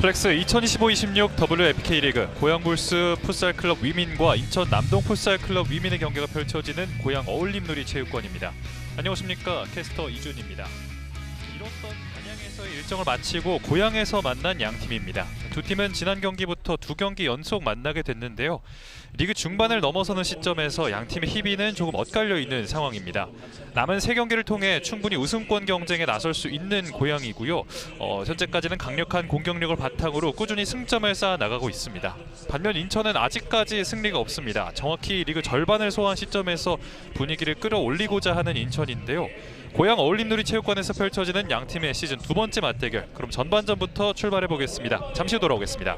플렉스 2025-26 WFK 리그 고양불스 풋살클럽 위민과 인천 남동 풋살클럽 위민의 경기가 펼쳐지는 고양 어울림놀이체육관입니다. 안녕하십니까, 캐스터 이준입니다. 이뤘던 단양에서의 일정을 마치고 고양에서 만난 양 팀입니다. 두 팀은 지난 경기부터 두 경기 연속 만나게 됐는데요. 리그 중반을 넘어서는 시점에서 양 팀의 희비는 조금 엇갈려 있는 상황입니다. 남은 세 경기를 통해 충분히 우승권 경쟁에 나설 수 있는 고양이고요. 현재까지는 강력한 공격력을 바탕으로 꾸준히 승점을 쌓아 나가고 있습니다. 반면 인천은 아직까지 승리가 없습니다. 정확히 리그 절반을 소화한 시점에서 분위기를 끌어올리고자 하는 인천인데요. 고양 어울림놀이체육관에서 펼쳐지는 양 팀의 시즌 두 번째 맞대결, 그럼 전반전부터 출발해 보겠습니다. 잠시 후 돌아오겠습니다.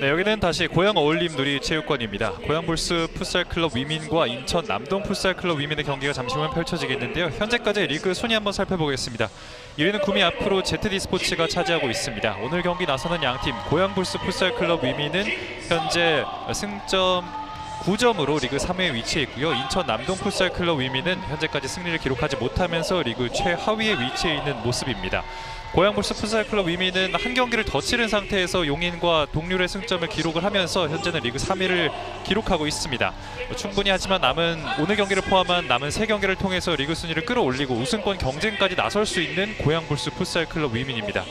네, 여기는 다시 고양 어울림 놀이체육관입니다. 고양불스 풋살클럽 위민과 인천 남동 풋살클럽 위민의 경기가 잠시 후면 펼쳐지겠는데요. 현재까지 리그 순위 한번 살펴보겠습니다. 1위는 구미 앞으로 ZD스포츠가 차지하고 있습니다. 오늘 경기 나서는 양팀, 고양불스 풋살클럽 위민은 현재 승점 9점으로 리그 3위에 위치해 있고요. 인천 남동 풋살클럽 위민은 현재까지 승리를 기록하지 못하면서 리그 최하위에 위치해 있는 모습입니다. 고양불스 풋살클럽 위민은 한 경기를 더 치른 상태에서 용인과 동률의 승점을 기록을 하면서 현재는 리그 3위를 기록하고 있습니다. 충분히 하지만 오늘 경기를 포함한 남은 3경기를 통해서 리그 순위를 끌어올리고 우승권 경쟁까지 나설 수 있는 고양불스 풋살클럽 위민입니다.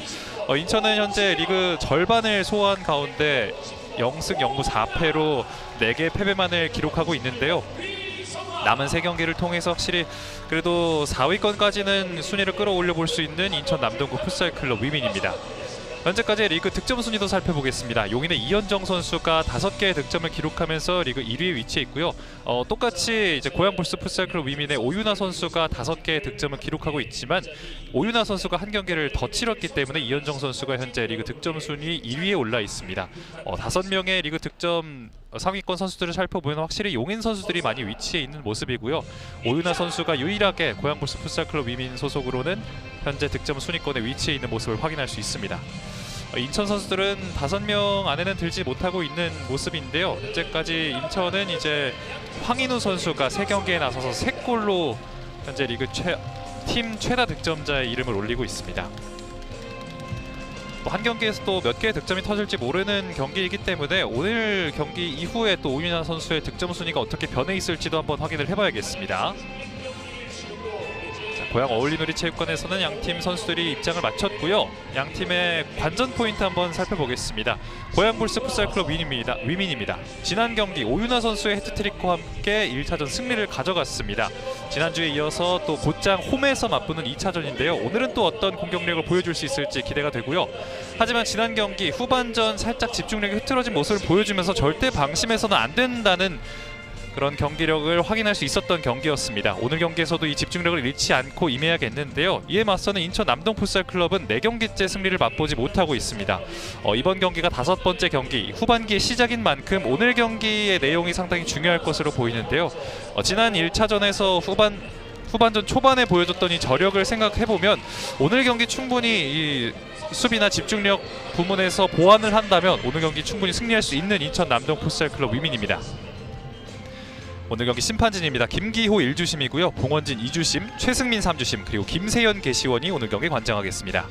인천은 현재 리그 절반을 소화한 가운데 0승 0무 4패로 4개의 패배만을 기록하고 있는데요. 남은 3경기를 통해서 확실히 그래도 4위권까지는 순위를 끌어올려 볼 수 있는 인천 남동구 풋살클럽 위민입니다. 현재까지 리그 득점 순위도 살펴보겠습니다. 용인의 이현정 선수가 5개의 득점을 기록하면서 리그 1위에 위치해 있고요. 똑같이 이제 고양불스 풋살클럽 위민의 오윤아 선수가 5개의 득점을 기록하고 있지만 오윤아 선수가 한 경기를 더 치렀기 때문에 이현정 선수가 현재 리그 득점 순위 1위에 올라 있습니다. 5명의 리그 득점 상위권 선수들을 살펴보면 확실히 용인 선수들이 많이 위치해 있는 모습이고요. 오윤아 선수가 유일하게 고양불스 풋살클럽 위민 소속으로는 현재 득점 순위권에 위치해 있는 모습을 확인할 수 있습니다. 인천 선수들은 5명 안에는 들지 못하고 있는 모습인데요. 현재까지 인천은 이제 황인우 선수가 3경기에 나서서 3골로 현재 리그 팀 최다 득점자의 이름을 올리고 있습니다. 한 경기에서 또 몇 개의 득점이 터질지 모르는 경기이기 때문에 오늘 경기 이후에 또 오윤아 선수의 득점 순위가 어떻게 변해 있을지도 한번 확인을 해봐야겠습니다. 고양 어울림놀이 체육관에서는 양팀 선수들이 입장을 마쳤고요. 양팀의 관전 포인트 한번 살펴보겠습니다. 고양불스 풋살클럽 위민입니다. 지난 경기 오윤아 선수의 헤트트릭과 함께 1차전 승리를 가져갔습니다. 지난주에 이어서 또 곧장 홈에서 맞붙는 2차전인데요. 오늘은 또 어떤 공격력을 보여줄 수 있을지 기대가 되고요. 하지만 지난 경기 후반전 살짝 집중력이 흐트러진 모습을 보여주면서 절대 방심해서는 안 된다는 그런 경기력을 확인할 수 있었던 경기였습니다. 오늘 경기에서도 이 집중력을 잃지 않고 임해야겠는데요. 이에 맞서는 인천 남동 풋살클럽은 4경기째 승리를 맛보지 못하고 있습니다. 이번 경기가 5번째 경기, 후반기의 시작인 만큼 오늘 경기의 내용이 상당히 중요할 것으로 보이는데요. 지난 1차전에서 후반 후반전 초반에 보여줬던 이 저력을 생각해보면 오늘 경기 충분히 이 수비나 집중력 부문에서 보완을 한다면 오늘 경기 충분히 승리할 수 있는 인천 남동 풋살클럽 위민입니다. 오늘 경기 심판진입니다. 김기호 1주심이고요. 봉원진 2주심, 최승민 3주심, 그리고 김세현 개시원이 오늘 경기 관장하겠습니다.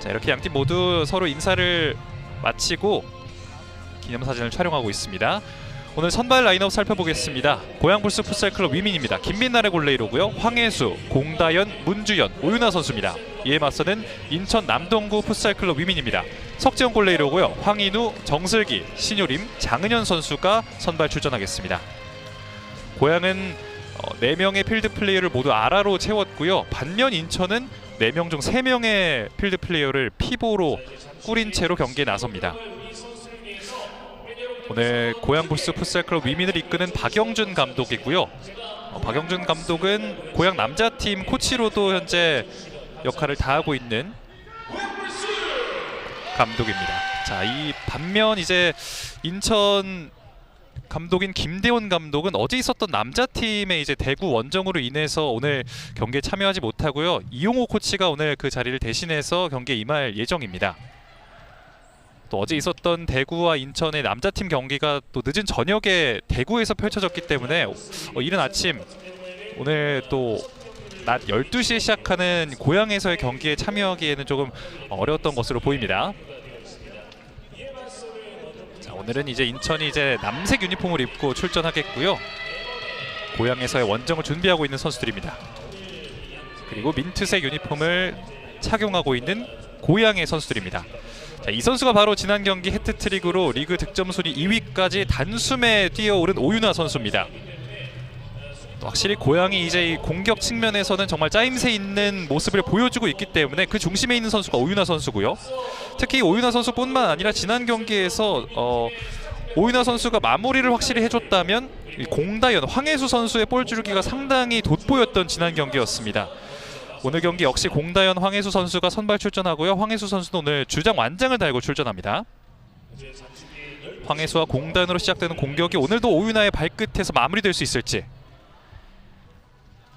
자, 이렇게 양팀 모두 서로 인사를 마치고 기념사진을 촬영하고 있습니다. 오늘 선발 라인업 살펴보겠습니다. 고양불스 풋살클럽 위민입니다. 김민날의 골레이로고요. 황혜수, 공다연, 문주연, 오윤아 선수입니다. 이에 맞서는 인천 남동구 풋살클럽 위민입니다. 석지영 골레이로고요. 황인우, 정슬기, 신효림, 장은현 선수가 선발 출전하겠습니다. 고양은 4명의 필드 플레이어를 모두 아라로 채웠고요. 반면 인천은 4명 중 3명의 필드 플레이어를 피보로 꾸린 채로 경기에 나섭니다. 오늘 고양불스 풋살클럽 위민을 이끄는 박영준 감독이고요. 박영준 감독은 고양 남자팀 코치로도 현재 역할을 다하고 있는 감독입니다. 자, 이 반면 이제 인천 감독인 김대원 감독은 어제 있었던 남자팀의 이제 대구 원정으로 인해서 오늘 경기에 참여하지 못하고요. 이용호 코치가 오늘 그 자리를 대신해서 경기에 임할 예정입니다. 또 어제 있었던 대구와 인천의 남자팀 경기가 또 늦은 저녁에 대구에서 펼쳐졌기 때문에 이른 아침 오늘 또 낮 12시에 시작하는 고양에서의 경기에 참여하기에는 조금 어려웠던 것으로 보입니다. 자, 오늘은 이제 인천이 이제 남색 유니폼을 입고 출전하겠고요. 고양에서의 원정을 준비하고 있는 선수들입니다. 그리고 민트색 유니폼을 착용하고 있는 고양의 선수들입니다. 자, 이 선수가 바로 지난 경기 해트트릭으로 리그 득점 순위 2위까지 단숨에 뛰어오른 오윤아 선수입니다. 확실히 고양이 이제 이 공격 측면에서는 정말 짜임새 있는 모습을 보여주고 있기 때문에 그 중심에 있는 선수가 오윤아 선수고요. 특히 오윤아 선수뿐만 아니라 지난 경기에서 오윤아 선수가 마무리를 확실히 해줬다면 공다연, 황혜수 선수의 볼 줄기가 상당히 돋보였던 지난 경기였습니다. 오늘 경기 역시 공다연, 황혜수 선수가 선발 출전하고요. 황혜수 선수는 오늘 주장 완장을 달고 출전합니다. 황혜수와 공다연으로 시작되는 공격이 오늘도 오윤아의 발끝에서 마무리될 수 있을지.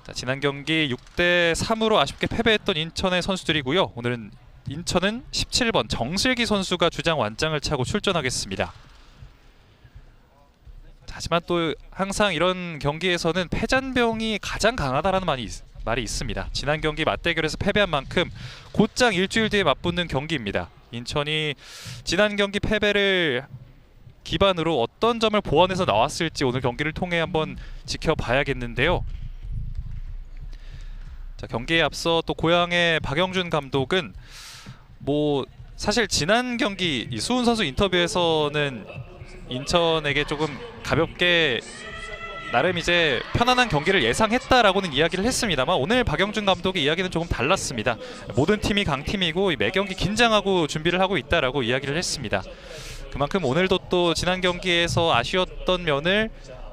자, 지난 경기 6대3으로 아쉽게 패배했던 인천의 선수들이고요. 오늘은 인천은 17번 정슬기 선수가 주장 완장을 차고 출전하겠습니다. 하지만 또 항상 이런 경기에서는 패잔병이 가장 강하다라는 말이 있습니다. 지난 경기 맞대결에서 패배한 만큼 곧장 일주일 뒤에 맞붙는 경기입니다. 인천이 지난 경기 패배를 기반으로 어떤 점을 보완해서 나왔을지 오늘 경기를 통해 한번 지켜봐야겠는데요. 자, 경기에 앞서 또 고양의 박영준 감독은 사실 지난 경기 이 수훈 선수 인터뷰에서는 인천에게 조금 가볍게 나름 이제 편안한 경기를 예상했다라고는 이야기를 했습니다만 오늘 박영준 감독의 이야기는 조금 달랐습니다. 모든 팀이 강팀이고 매 경기 긴장하고 준비를 하고 있다라고 이야기를 했습니다. 그만큼 오늘도 또 지난 경기에서 아쉬웠던 면을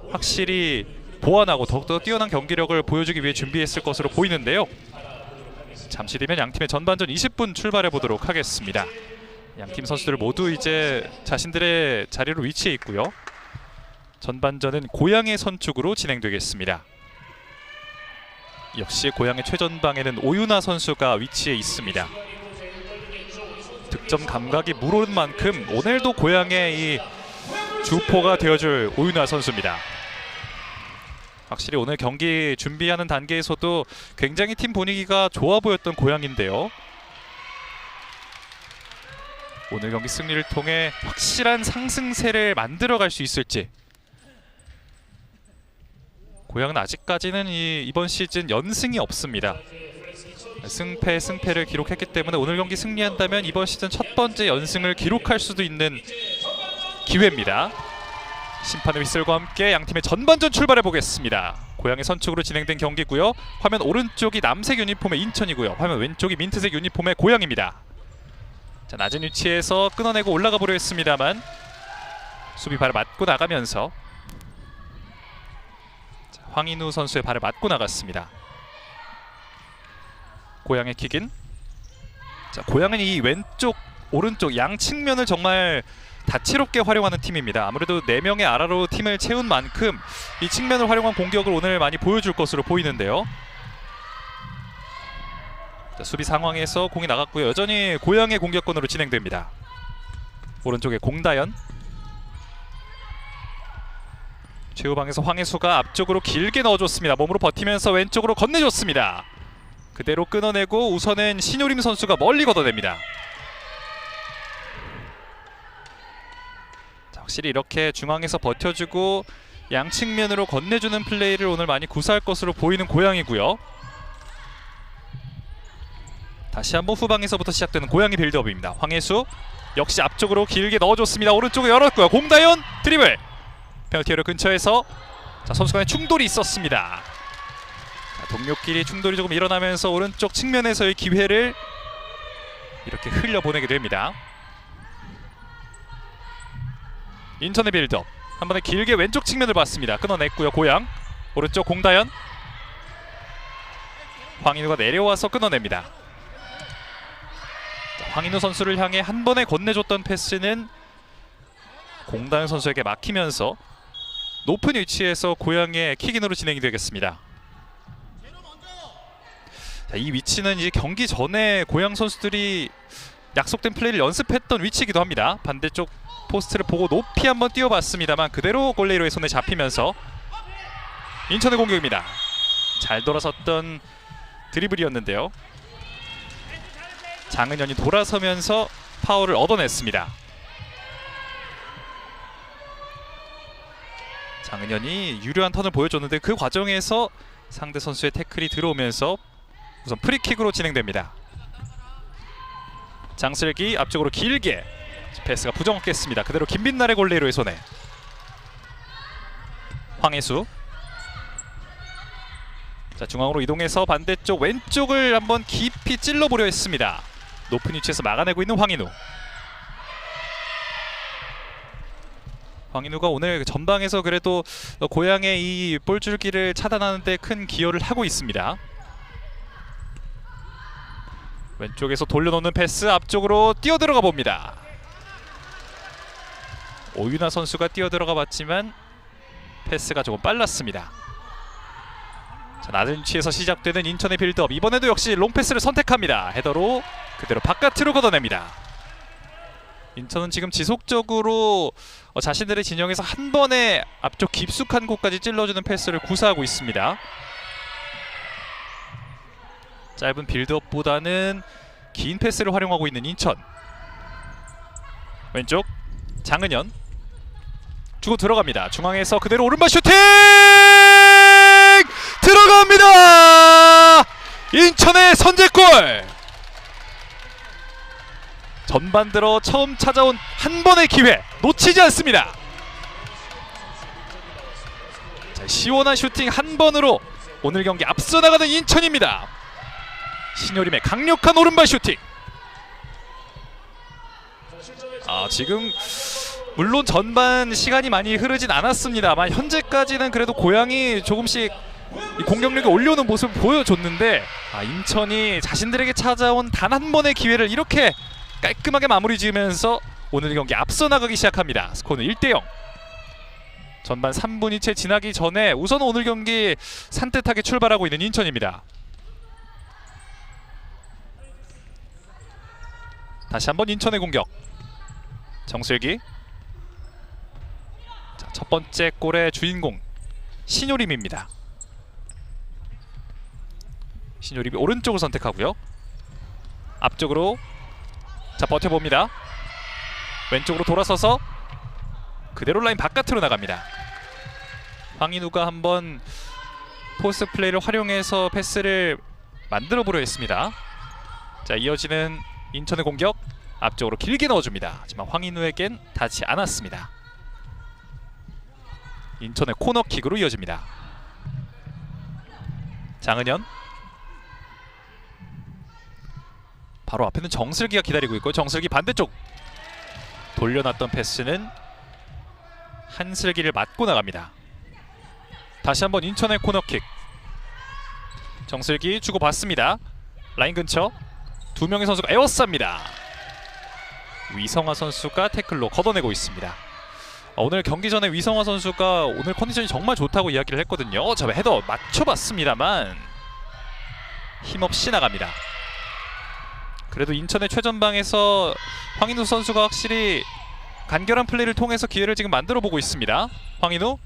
확실히 보완하고 더욱더 뛰어난 경기력을 보여주기 위해 준비했을 것으로 보이는데요. 잠시 뒤면 양팀의 전반전 20분 출발해 보도록 하겠습니다. 양팀 선수들 모두 이제 자신들의 자리로 위치해 있고요. 전반전은 고양의 선축으로 진행되겠습니다. 역시 고양의 최전방에는 오윤아 선수가 위치해 있습니다. 득점 감각이 물오른 만큼 오늘도 고양의 이 주포가 되어줄 오윤아 선수입니다. 확실히 오늘 경기 준비하는 단계에서도 굉장히 팀 분위기가 좋아 보였던 고양인데요. 오늘 경기 승리를 통해 확실한 상승세를 만들어갈 수 있을지. 고양은 아직까지는 이번 시즌 연승이 없습니다. 승패를 기록했기 때문에 오늘 경기 승리한다면 이번 시즌 첫 번째 연승을 기록할 수도 있는 기회입니다. 심판의 휘슬과 함께 양팀의 전반전 출발해 보겠습니다. 고양의 선축으로 진행된 경기고요. 화면 오른쪽이 남색 유니폼의 인천이고요. 화면 왼쪽이 민트색 유니폼의 고양입니다. 자, 낮은 위치에서 끊어내고 올라가 보려 했습니다만 수비 발을 맞고 나가면서 황인우 선수의 발을 맞고 나갔습니다. 고양의 킥인. 자, 고양은 이 왼쪽, 오른쪽 양 측면을 정말 다채롭게 활용하는 팀입니다. 아무래도 4명의 아라로 팀을 채운 만큼 이 측면을 활용한 공격을 오늘 많이 보여줄 것으로 보이는데요. 자, 수비 상황에서 공이 나갔고요. 여전히 고양의 공격권으로 진행됩니다. 오른쪽에 공다연, 최후방에서 황혜수가 앞쪽으로 길게 넣어줬습니다. 몸으로 버티면서 왼쪽으로 건네줬습니다. 그대로 끊어내고 우선은 신효림 선수가 멀리 걷어냅니다. 자, 확실히 이렇게 중앙에서 버텨주고 양측면으로 건네주는 플레이를 오늘 많이 구사할 것으로 보이는 고양이고요. 다시 한번 후방에서부터 시작되는 고양이 빌드업입니다. 황혜수 역시 앞쪽으로 길게 넣어줬습니다. 오른쪽에 열었고요. 공다연 드리블, 페널티 에리어 근처에서 자, 선수 간의 충돌이 있었습니다. 자, 동료끼리 충돌이 조금 일어나면서 오른쪽 측면에서의 기회를 이렇게 흘려보내게 됩니다. 인천의 빌드업 한 번에 길게 왼쪽 측면을 봤습니다. 끊어냈고요. 고양 오른쪽 공다연, 황인우가 내려와서 끊어냅니다. 자, 황인우 선수를 향해 한 번에 건네줬던 패스는 공다연 선수에게 막히면서 높은 위치에서 고양의 킥인으로 진행이 되겠습니다. 자, 이 위치는 이제 경기 전에 고양 선수들이 약속된 플레이를 연습했던 위치이기도 합니다. 반대쪽 포스트를 보고 높이 한번 뛰어봤습니다만 그대로 골레이로의 손에 잡히면서 인천의 공격입니다. 잘 돌아섰던 드리블이었는데요. 장은현이 돌아서면서 파울을 얻어냈습니다. 장은현이 유려한 턴을 보여줬는데 그 과정에서 상대 선수의 태클이 들어오면서 우선 프리킥으로 진행됩니다. 장슬기 앞쪽으로 길게 패스가 부정확했습니다. 그대로 김빛날의 골레이로의 손에 황혜수, 자, 중앙으로 이동해서 반대쪽 왼쪽을 한번 깊이 찔러보려 했습니다. 높은 위치에서 막아내고 있는 황인우. 황인우가 오늘 전방에서 그래도 고양의 이 볼줄기를 차단하는 데 큰 기여를 하고 있습니다. 왼쪽에서 돌려놓는 패스, 앞쪽으로 뛰어들어가 봅니다. 오윤아 선수가 뛰어들어가 봤지만 패스가 조금 빨랐습니다. 자, 낮은 위치에서 시작되는 인천의 빌드업, 이번에도 역시 롱패스를 선택합니다. 헤더로 그대로 바깥으로 걷어냅니다. 인천은 지금 지속적으로 자신들의 진영에서 한 번에 앞쪽 깊숙한 곳까지 찔러주는 패스를 구사하고 있습니다. 짧은 빌드업보다는 긴 패스를 활용하고 있는 인천. 왼쪽 장은현 주고 들어갑니다. 중앙에서 그대로 오른발 슈팅! 들어갑니다! 인천의 선제골! 전반 들어 처음 찾아온 한 번의 기회 놓치지 않습니다. 자, 시원한 슈팅 한 번으로 오늘 경기 앞서 나가는 인천입니다. 신효림의 강력한 오른발 슈팅. 지금 물론 전반 시간이 많이 흐르진 않았습니다만 현재까지는 그래도 고양이 조금씩 이 공격력을 올려오는 모습을 보여줬는데 인천이 자신들에게 찾아온 단 한 번의 기회를 이렇게 깔끔하게 마무리 지으면서 오늘 경기 앞서 나가기 시작합니다. 스코어는 1대0. 전반 3분이 채 지나기 전에 우선 오늘 경기 산뜻하게 출발하고 있는 인천입니다. 다시 한번 인천의 공격. 정슬기. 자, 첫 번째 골의 주인공 신효림입니다. 신효림이 오른쪽을 선택하고요. 앞쪽으로 자, 버텨봅니다. 왼쪽으로 돌아서서 그대로 라인 바깥으로 나갑니다. 황인우가 한번 포스트 플레이를 활용해서 패스를 만들어보려 했습니다. 자, 이어지는 인천의 공격, 앞쪽으로 길게 넣어줍니다. 하지만 황인우에겐 닿지 않았습니다. 인천의 코너킥으로 이어집니다. 장은현, 바로 앞에는 정슬기가 기다리고 있고 정슬기 반대쪽 돌려놨던 패스는 한슬기를 맞고 나갑니다. 다시 한번 인천의 코너킥. 정슬기 주고받습니다. 라인 근처 두 명의 선수가 에워쌉니다. 위성화 선수가 태클로 걷어내고 있습니다. 오늘 경기 전에 위성화 선수가 오늘 컨디션이 정말 좋다고 이야기를 했거든요. 저 헤더 맞춰봤습니다만 힘없이 나갑니다. 그래도 인천의 최전방에서 황인우 선수가 확실히 간결한 플레이를 통해서 기회를 지금 만들어보고 있습니다. 황인우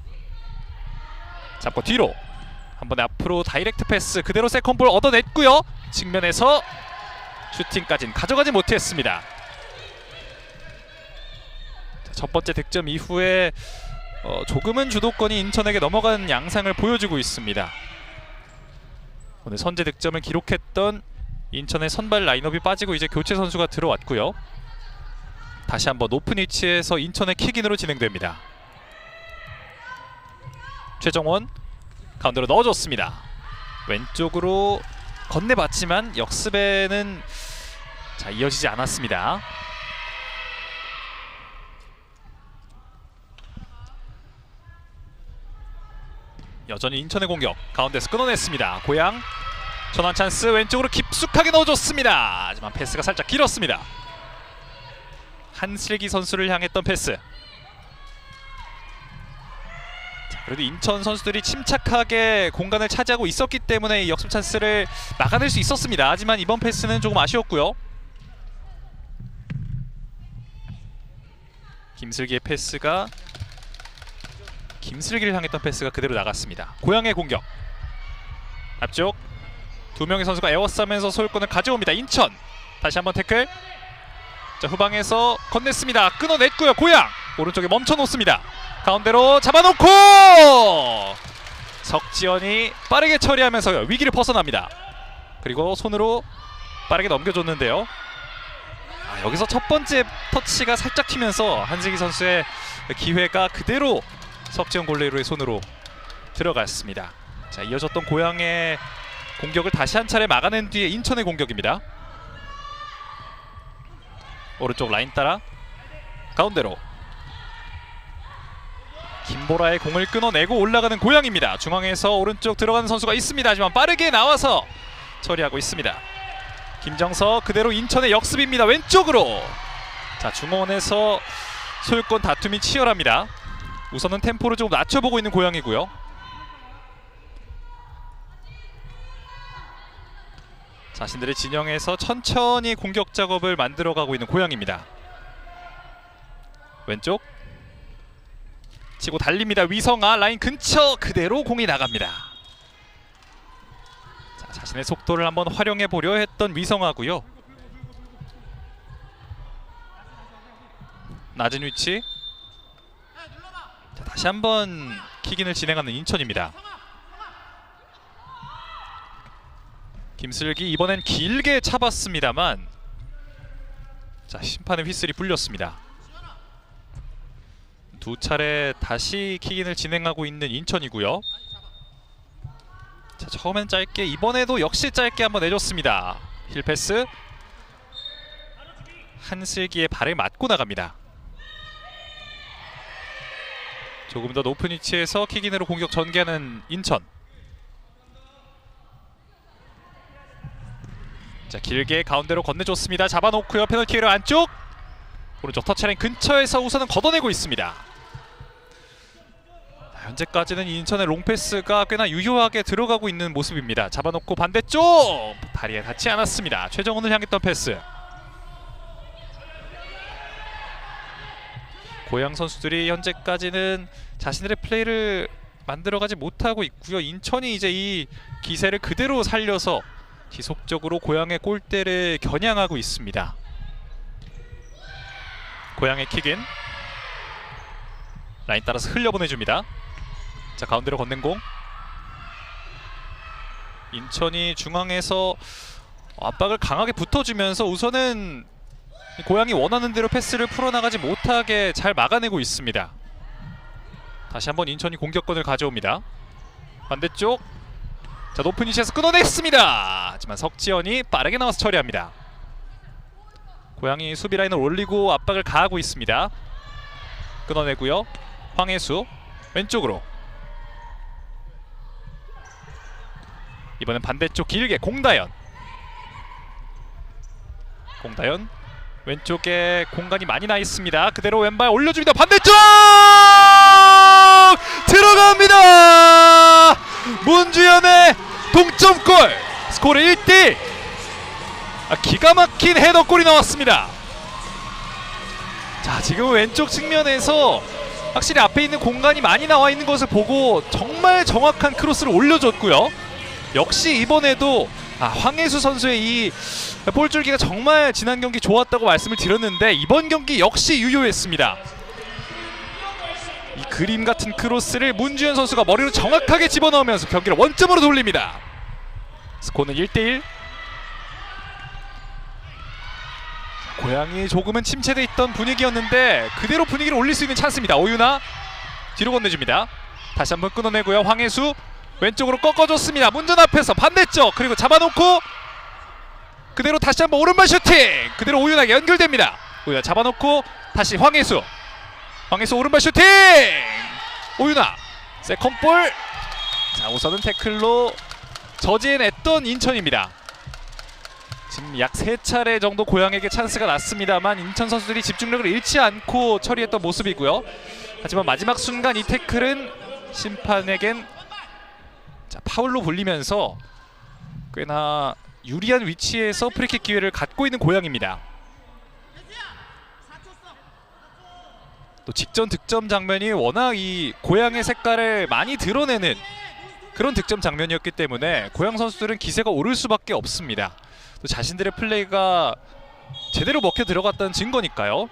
잡고 뒤로 한번 앞으로 다이렉트 패스 그대로 세컨볼 얻어냈고요. 측면에서 슈팅까지는 가져가지 못했습니다. 첫 번째 득점 이후에 조금은 주도권이 인천에게 넘어간 양상을 보여주고 있습니다. 오늘 선제 득점을 기록했던 인천의 선발 라인업이 빠지고 이제 교체 선수가 들어왔고요. 다시 한번 높은 위치에서 인천의 킥인으로 진행됩니다. 최정원 가운데로 넣어줬습니다. 왼쪽으로 건네봤지만 역습에는 이어지지 않았습니다. 여전히 인천의 공격 가운데서 끊어냈습니다. 고양 전환 찬스 왼쪽으로 깊숙하게 넣어줬습니다. 하지만 패스가 살짝 길었습니다. 한슬기 선수를 향했던 패스. 그래도 인천 선수들이 침착하게 공간을 차지하고 있었기 때문에 이 역습 찬스를 막아낼 수 있었습니다. 하지만 이번 패스는 조금 아쉬웠고요. 김슬기의 패스가 김슬기를 향했던 패스가 그대로 나갔습니다. 고양의 공격 앞쪽 두 명의 선수가 에워싸면서 소유권을 가져옵니다. 인천 다시 한번 태클. 자, 후방에서 건넸습니다. 끊어냈고요. 고양 오른쪽에 멈춰놓습니다. 가운데로 잡아놓고 석지연이 빠르게 처리하면서 위기를 벗어납니다. 그리고 손으로 빠르게 넘겨줬는데요. 여기서 첫 번째 터치가 살짝 튀면서 한슬기 선수의 기회가 그대로 석지연 골레이로의 손으로 들어갔습니다. 자, 이어졌던 고양의 공격을 다시 한 차례 막아낸 뒤에 인천의 공격입니다. 오른쪽 라인 따라 가운데로 김보라의 공을 끊어내고 올라가는 고양입니다. 중앙에서 오른쪽 들어가는 선수가 있습니다. 하지만 빠르게 나와서 처리하고 있습니다. 김정서 그대로 인천의 역습입니다. 왼쪽으로. 자, 중원에서 소유권 다툼이 치열합니다. 우선은 템포를 조금 낮춰보고 있는 고양이고요. 자신들의 진영에서 천천히 공격 작업을 만들어가고 있는 고양입니다. 왼쪽 치고 달립니다. 위성아 라인 근처 그대로 공이 나갑니다. 자, 자신의 속도를 한번 활용해 보려 했던 위성아고요. 낮은 위치. 자, 다시 한번 킥인을 진행하는 인천입니다. 김슬기 이번엔 길게 차봤습니다만 자, 심판의 휘슬이 불렸습니다. 두 차례 다시 킥인을 진행하고 있는 인천이고요. 자, 처음엔 짧게 이번에도 역시 짧게 한번 내줬습니다. 힐패스 한슬기의 발에 맞고 나갑니다. 조금 더 높은 위치에서 킥인으로 공격 전개하는 인천. 자, 길게 가운데로 건네줬습니다. 잡아놓고요. 페널티에리어 안쪽 오른쪽 터치라인 근처에서 우선은 걷어내고 있습니다. 자, 현재까지는 인천의 롱패스가 꽤나 유효하게 들어가고 있는 모습입니다. 잡아놓고 반대쪽 다리에 닿지 않았습니다. 최정원을 향했던 패스. 고양 선수들이 현재까지는 자신들의 플레이를 만들어가지 못하고 있고요. 인천이 이제 이 기세를 그대로 살려서 지속적으로 고양의 골대를 겨냥하고 있습니다. 고양의 킥인 라인 따라서 흘려보내줍니다. 자, 가운데로 건넨 공. 인천이 중앙에서 압박을 강하게 붙어주면서 우선은 고양이 원하는 대로 패스를 풀어나가지 못하게 잘 막아내고 있습니다. 다시 한번 인천이 공격권을 가져옵니다. 반대쪽. 자, 높은 위치에서 끊어냈습니다. 하지만 석지연이 빠르게 나와서 처리합니다. 고양이 수비 라인을 올리고 압박을 가하고 있습니다. 끊어내고요. 황혜수 왼쪽으로. 이번엔 반대쪽 길게 공다연. 공다연 왼쪽에 공간이 많이 나 있습니다. 그대로 왼발 올려줍니다. 반대쪽 들어갑니다. 문주현의 동점골. 스코어 1대1. 기가 막힌 헤더골이 나왔습니다. 자, 지금 왼쪽 측면에서 확실히 앞에 있는 공간이 많이 나와 있는 것을 보고 정말 정확한 크로스를 올려줬고요. 역시 이번에도 황혜수 선수의 이 볼줄기가 정말 지난 경기 좋았다고 말씀을 드렸는데 이번 경기 역시 유효했습니다. 이 그림 같은 크로스를 문주현 선수가 머리로 정확하게 집어넣으면서 경기를 원점으로 돌립니다. 스코어는 1대1. 고향이 조금은 침체돼 있던 분위기였는데 그대로 분위기를 올릴 수 있는 찬스입니다. 오윤아 뒤로 건네줍니다. 다시 한번 끊어내고요. 황혜수 왼쪽으로 꺾어줬습니다. 문전 앞에서 반대쪽 그리고 잡아놓고 그대로 다시 한번 오른발 슈팅. 그대로 오윤아에게 연결됩니다. 오윤아 잡아놓고 다시 황혜수 오른발 슈팅. 오윤아 세컨볼. 자, 우선은 태클로 저지해냈던 인천입니다. 지금 약 3차례 정도 고향에게 찬스가 났습니다만 인천 선수들이 집중력을 잃지 않고 처리했던 모습이고요. 하지만 마지막 순간 이 태클은 심판에겐 파울로 불리면서 꽤나 유리한 위치에서 프리킥 기회를 갖고 있는 고향입니다. 또 직전 득점 장면이 워낙 이 고향의 색깔을 많이 드러내는 그런 득점 장면이었기 때문에 고향 선수들은 기세가 오를 수밖에 없습니다. 또 자신들의 플레이가 제대로 먹혀 들어갔다는 증거니까요.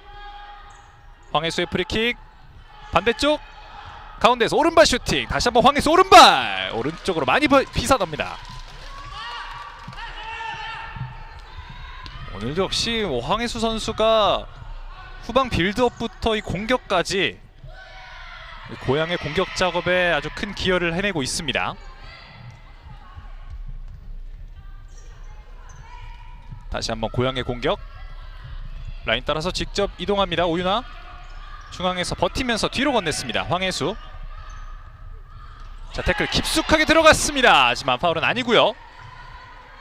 황혜수의 프리킥 반대쪽 가운데에서 오른발 슈팅. 다시 한번 황혜수 오른발 오른쪽으로 많이 비사납니다. 오늘도 역시 황혜수 선수가 후방 빌드업부터 이 공격까지 고향의 공격 작업에 아주 큰 기여를 해내고 있습니다. 다시 한번 고향의 공격. 라인 따라서 직접 이동합니다. 오윤아 중앙에서 버티면서 뒤로 건넸습니다. 황혜수. 자, 태클 깊숙하게 들어갔습니다. 하지만 파울은 아니고요.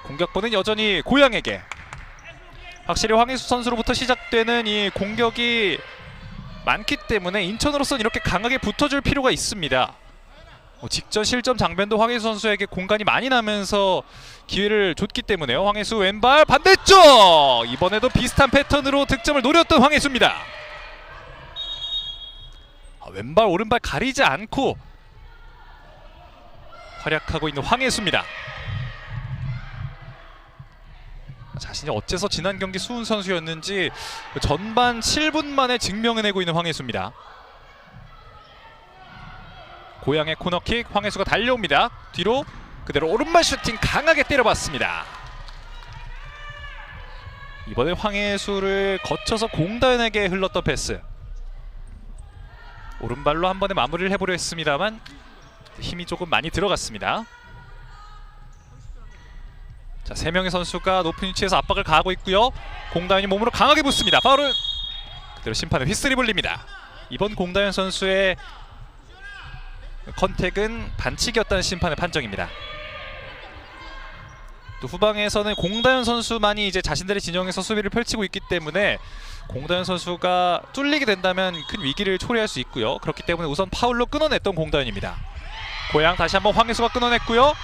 공격권은 여전히 고향에게. 확실히 황혜수 선수로부터 시작되는 이 공격이 많기 때문에 인천으로서는 이렇게 강하게 붙어줄 필요가 있습니다. 직전 실점 장면도 황혜수 선수에게 공간이 많이 나면서 기회를 줬기 때문에요. 황혜수 왼발 반대쪽! 이번에도 비슷한 패턴으로 득점을 노렸던 황혜수입니다. 왼발 오른발 가리지 않고 활약하고 있는 황혜수입니다. 자신이 어째서 지난 경기 수훈 선수였는지 전반 7분 만에 증명해내고 있는 황혜수입니다. 고향의 코너킥. 황혜수가 달려옵니다. 뒤로 그대로 오른발 슈팅 강하게 때려봤습니다. 이번에 황혜수를 거쳐서 공다현에게 흘렀던 패스. 오른발로 한 번에 마무리를 해보려 했습니다만 힘이 조금 많이 들어갔습니다. 자, 3명의 선수가 높은 위치에서 압박을 가하고 있고요. 공다현이 몸으로 강하게 붙습니다. 파울은 그대로 심판의 휘슬이 불립니다. 이번 공다현 선수의 컨택은 반칙이었다는 심판의 판정입니다. 또 후방에서는 공다현 선수만이 이제 자신들의 진영에서 수비를 펼치고 있기 때문에 공다현 선수가 뚫리게 된다면 큰 위기를 초래할 수 있고요. 그렇기 때문에 우선 파울로 끊어냈던 공다현입니다. 고향 다시 한번 황혜수가 끊어냈고요.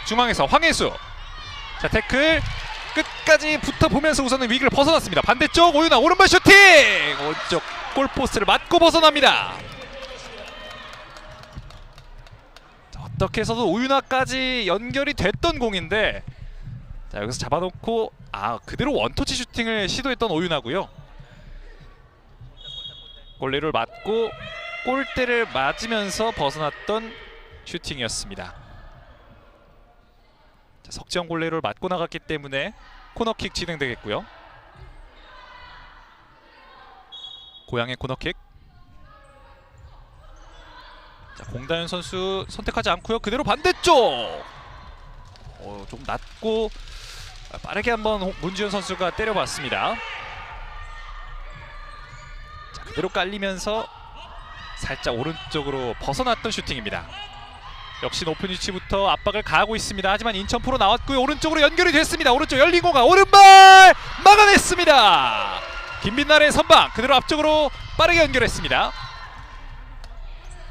중앙에서 황혜수. 자, 태클 끝까지 붙어보면서 우선은 위기를 벗어났습니다. 반대쪽 오윤아 오른발 슈팅! 오른쪽 골포스트를 맞고 벗어납니다. 어떻게 해서도 오윤아까지 연결이 됐던 공인데 자, 여기서 잡아놓고 그대로 원터치 슈팅을 시도했던 오윤아고요. 골레를 맞고 골대를 맞으면서 벗어났던 슈팅이었습니다. 자, 석지영 골레를 맞고 나갔기 때문에 코너킥 진행되겠고요. 고향의 코너킥. 자, 공다현 선수 선택하지 않고요. 그대로 반대쪽. 좀 낮고 빠르게 한번 문주현 선수가 때려봤습니다. 자, 그대로 깔리면서 살짝 오른쪽으로 벗어났던 슈팅입니다. 역시 높은 위치부터 압박을 가하고 있습니다. 하지만 인천 프로 나왔고요. 오른쪽으로 연결이 됐습니다. 오른쪽 열린 공간 오른발 막아냈습니다. 김빛날의 선방 그대로 앞쪽으로 빠르게 연결했습니다.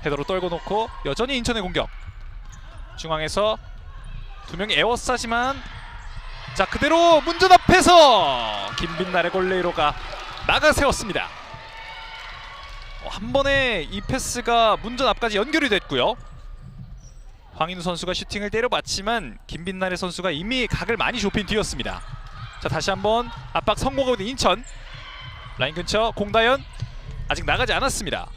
헤더로 떨고 놓고 여전히 인천의 공격. 중앙에서 두 명이 에워싸지만 자 그대로 문전 앞에서 김빛날의 골레이로가 막아세웠습니다. 한 번에 이 패스가 문전 앞까지 연결이 됐고요. 황인우 선수가 슈팅을 때려봤지만 김빛날의 선수가 이미 각을 많이 좁힌 뒤였습니다. 자 다시 한번 압박 성공하고 있는 인천. 라인 근처 공다현 아직 나가지 않았습니다.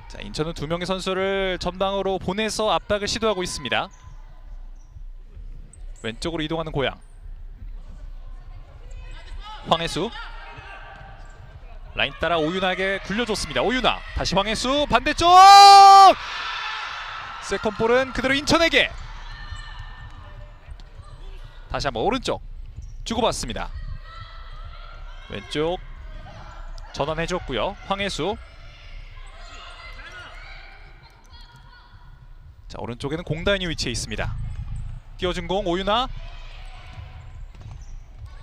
자 인천은 두 명의 선수를 전방으로 보내서 압박을 시도하고 있습니다. 왼쪽으로 이동하는 고양. 황혜수 라인 따라 오윤아에게 굴려줬습니다. 오윤아 다시 황혜수 반대쪽 세컨볼은 그대로 인천에게. 다시 한번 오른쪽 주고받습니다. 왼쪽 전환해줬고요. 황혜수 자 오른쪽에는 공다현이 위치해 있습니다. 띄워준 공 오윤아.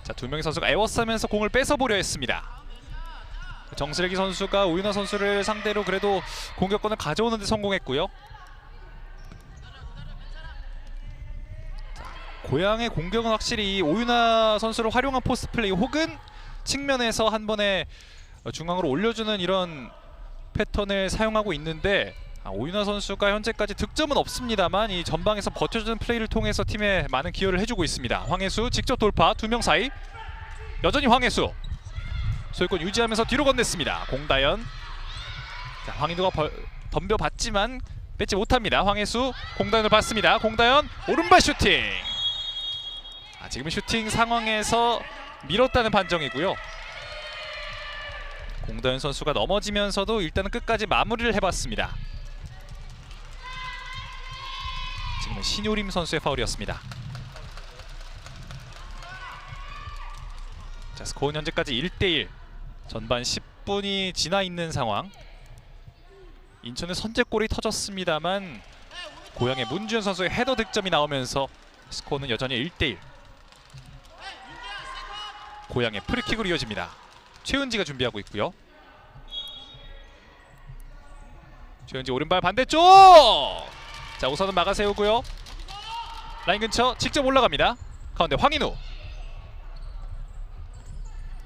자 두 명의 선수가 에워싸면서 공을 뺏어보려 했습니다. 정슬기 선수가 오윤아 선수를 상대로 그래도 공격권을 가져오는 데 성공했고요. 자, 고양의 공격은 확실히 이 오윤아 선수를 활용한 포스트 플레이 혹은 측면에서 한 번에 중앙으로 올려주는 이런 패턴을 사용하고 있는데 오윤아 선수가 현재까지 득점은 없습니다만 이 전방에서 버텨주는 플레이를 통해서 팀에 많은 기여를 해주고 있습니다. 황혜수 직접 돌파 두 명 사이 여전히 황혜수 소유권 유지하면서 뒤로 건넸습니다. 공다현 자, 황인우가 덤벼봤지만 뺏지 못합니다. 황혜수 공다현을 받습니다. 공다현 오른발 슈팅. 지금 슈팅 상황에서 밀었다는 판정이고요. 공다현 선수가 넘어지면서도 일단은 끝까지 마무리를 해봤습니다. 지금은 신효림 선수의 파울이었습니다. 자, 스코어는 현재까지 1대1. 전반 10분이 지나 있는 상황. 인천의 선제골이 터졌습니다만 고양의 문주현 선수의 헤더 득점이 나오면서 스코어는 여전히 1대1. 고양의 프리킥으로 이어집니다. 최은지가 준비하고 있고요. 최은지 오른발 반대쪽! 자 우선은 막아세우고요. 라인 근처 직접 올라갑니다. 가운데 황인우.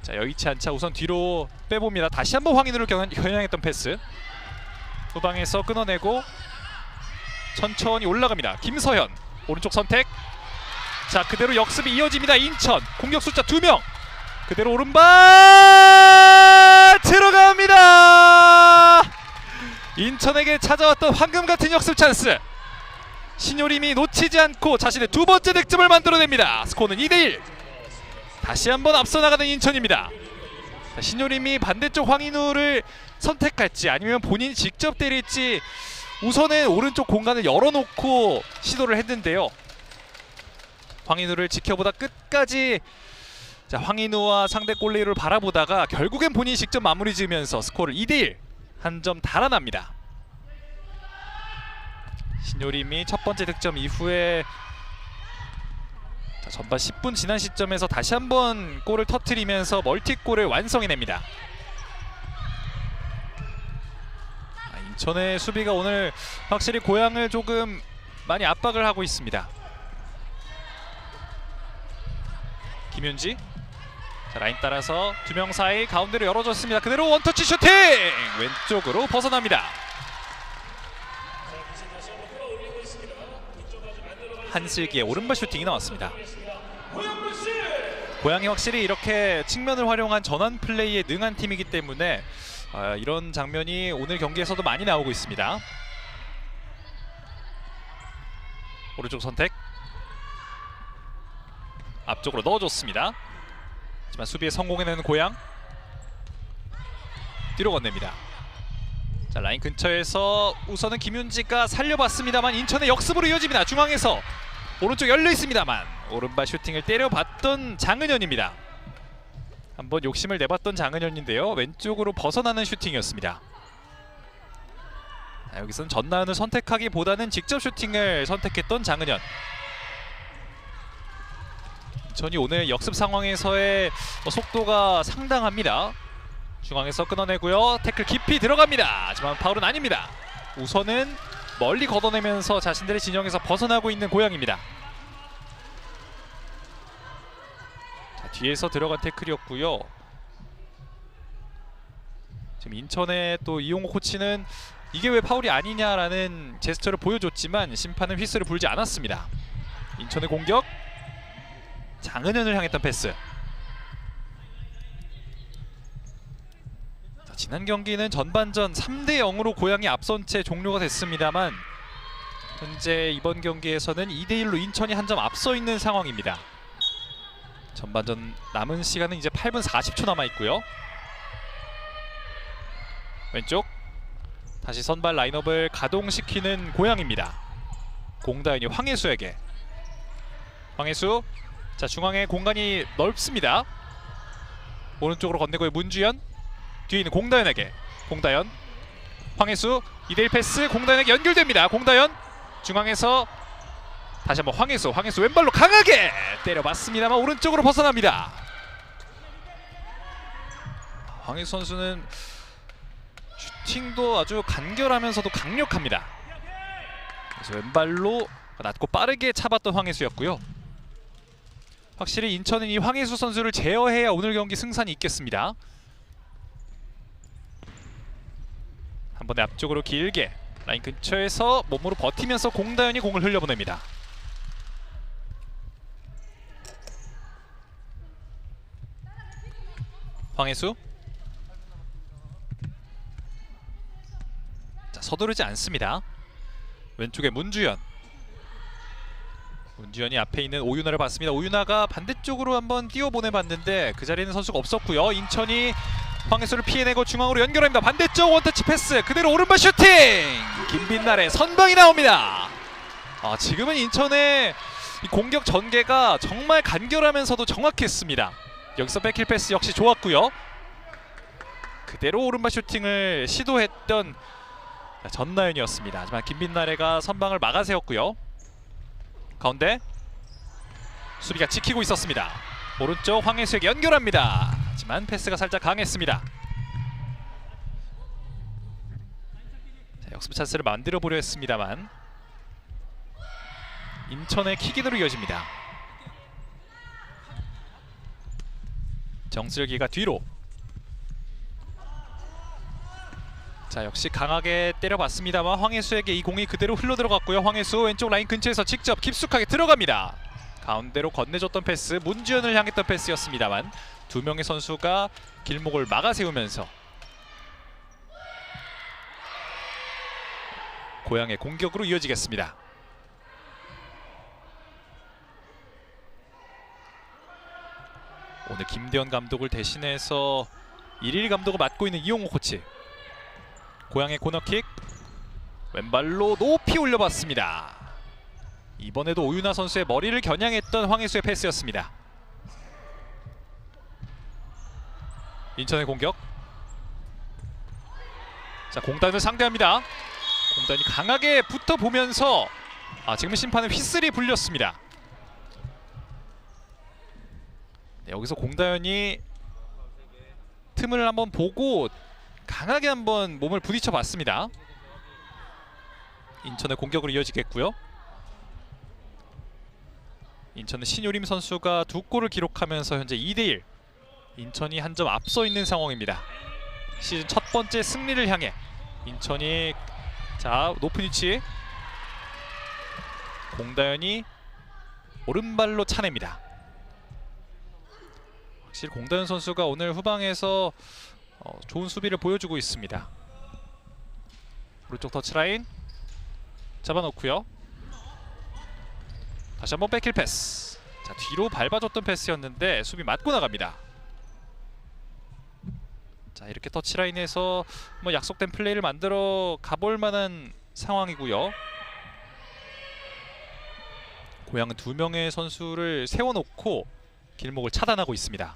자 여의치 않자 우선 뒤로 빼봅니다. 다시 한번 황인우를 겨냥했던 패스. 후방에서 끊어내고 천천히 올라갑니다. 김서현 오른쪽 선택. 자 그대로 역습이 이어집니다. 인천 공격 숫자 2명. 그대로 오른발 들어갑니다. 인천에게 찾아왔던 황금같은 역습 찬스. 신효림이 놓치지 않고 자신의 두 번째 득점을 만들어냅니다. 스코어는 2대1. 다시 한번 앞서 나가는 인천입니다. 자, 신효림이 반대쪽 황인우를 선택할지 아니면 본인이 직접 때릴지 우선은 오른쪽 공간을 열어놓고 시도를 했는데요. 황인우를 지켜보다 끝까지 자 황인우와 상대 골레이로를 바라보다가 결국엔 본인이 직접 마무리 지으면서 스코어를 2대1 한 점 달아납니다. 신효림이 첫 번째 득점 이후에 자, 전반 10분 지난 시점에서 다시 한번 골을 터뜨리면서 멀티골을 완성해냅니다. 인천의 수비가 오늘 확실히 고양을 조금 많이 압박을 하고 있습니다. 김윤지 자, 라인 따라서 두 명 사이 가운데로 열어줬습니다. 그대로 원터치 슈팅! 왼쪽으로 벗어납니다. 한슬기의 오른발 슈팅이 나왔습니다. 고양이 확실히 이렇게 측면을 활용한 전환 플레이에 능한 팀이기 때문에 이런 장면이 오늘 경기에서도 많이 나오고 있습니다. 오른쪽 선택 앞쪽으로 넣어줬습니다. 하지만 수비에 성공해내는 고양 뒤로 건넵니다. 자 라인 근처에서 우선은 김윤지가 살려봤습니다만 인천의 역습으로 이어집니다. 중앙에서 오른쪽 열려 있습니다만 오른발 슈팅을 때려봤던 장은현입니다. 한번 욕심을 내봤던 장은현인데요. 왼쪽으로 벗어나는 슈팅이었습니다. 여기서는 전나은을 선택하기보다는 직접 슈팅을 선택했던 장은현. 인천이 오늘 역습 상황에서의 속도가 상당합니다. 중앙에서 끊어내고요. 태클 깊이 들어갑니다. 하지만 파울은 아닙니다. 우선은 멀리 걷어내면서 자신들의 진영에서 벗어나고 있는 고양입니다. 자, 뒤에서 들어간 태클이었고요. 지금 인천의 또 이용호 코치는 이게 왜 파울이 아니냐라는 제스처를 보여줬지만 심판은 휘슬을 불지 않았습니다. 인천의 공격, 장은현을 향했던 패스. 자, 지난 경기는 전반전 3대0으로 고양이 앞선 채 종료가 됐습니다만 현재 이번 경기에서는 2대1로 인천이 한 점 앞서 있는 상황입니다. 전반전 남은 시간은 이제 8분 40초 남아있고요. 왼쪽 다시 선발 라인업을 가동시키는 고양입니다. 공다현이 황혜수에게. 황혜수, 자 중앙에 공간이 넓습니다. 오른쪽으로 건네고의 문주현, 뒤에 있는 공다현에게. 공다현, 황혜수 2대1 패스. 공다현에게 연결됩니다. 공다현 중앙에서 다시 한번 황혜수 왼발로 강하게 때려봤습니다만 오른쪽으로 벗어납니다. 황혜수 선수는 슈팅도 아주 간결하면서도 강력합니다. 그래서 왼발로 낮고 빠르게 차봤던 황혜수였고요. 확실히 인천은 이 황혜수 선수를 제어해야 오늘 경기 승산이 있겠습니다. 한 번에 앞쪽으로 길게 라인 근처에서 몸으로 버티면서 공다현이 공을 흘려보냅니다. 황혜수, 자 서두르지 않습니다. 왼쪽에 문주현, 문주현이 앞에 있는 오윤아를 봤습니다. 오윤아가 반대쪽으로 한번 띄워보내봤는데 그 자리에는 선수가 없었고요. 인천이 황혜수를 피해내고 중앙으로 연결합니다. 반대쪽 원터치 패스 그대로 오른발 슈팅! 김빛날의 선방이 나옵니다. 지금은 인천의 이 공격 전개가 정말 간결하면서도 정확했습니다. 여기서 백힐 패스 역시 좋았고요. 그대로 오른발 슈팅을 시도했던 전나윤이었습니다. 하지만 김빛나래가 선방을 막아세웠고요. 가운데 수비가 지키고 있었습니다. 오른쪽 황혜수에게 연결합니다. 하지만 패스가 살짝 강했습니다. 자, 역습 찬스를 만들어 보려 했습니다만 인천의 킥인으로 이어집니다. 정슬기가 뒤로. 자 역시 강하게 때려봤습니다만 황혜수에게 이 공이 그대로 흘러들어갔고요. 황혜수 왼쪽 라인 근처에서 직접 깊숙하게 들어갑니다. 가운데로 건네줬던 패스, 문주현을 향했던 패스였습니다만 두 명의 선수가 길목을 막아세우면서 고양의 공격으로 이어지겠습니다. 오늘 김대현 감독을 대신해서 일일 감독을 맡고 있는 이용호 코치. 고양의 코너킥 왼발로 높이 올려봤습니다. 이번에도 오윤아 선수의 머리를 겨냥했던 황혜수의 패스였습니다. 인천의 공격. 자 공단을 상대합니다. 공단이 강하게 붙어보면서 지금 심판은 휘슬이 불렸습니다. 네, 여기서 공다현이 틈을 한번 보고 강하게 한번 몸을 부딪혀 봤습니다. 인천의 공격으로 이어지겠고요. 인천은 신효림 선수가 두 골을 기록하면서 현재 2대1 인천이 한 점 앞서 있는 상황입니다. 시즌 첫 번째 승리를 향해 인천이 자 높은 위치 공다현이 오른발로 차냅니다. 확실히 공다현 선수가 오늘 후방에서 좋은 수비를 보여주고 있습니다. 오른쪽 터치라인 잡아놓고요. 다시 한번 백힐 패스. 자 뒤로 밟아줬던 패스였는데 수비 맞고 나갑니다. 자 이렇게 터치라인에서 뭐 약속된 플레이를 만들어 가볼 만한 상황이고요. 고양은 두 명의 선수를 세워놓고 길목을 차단하고 있습니다.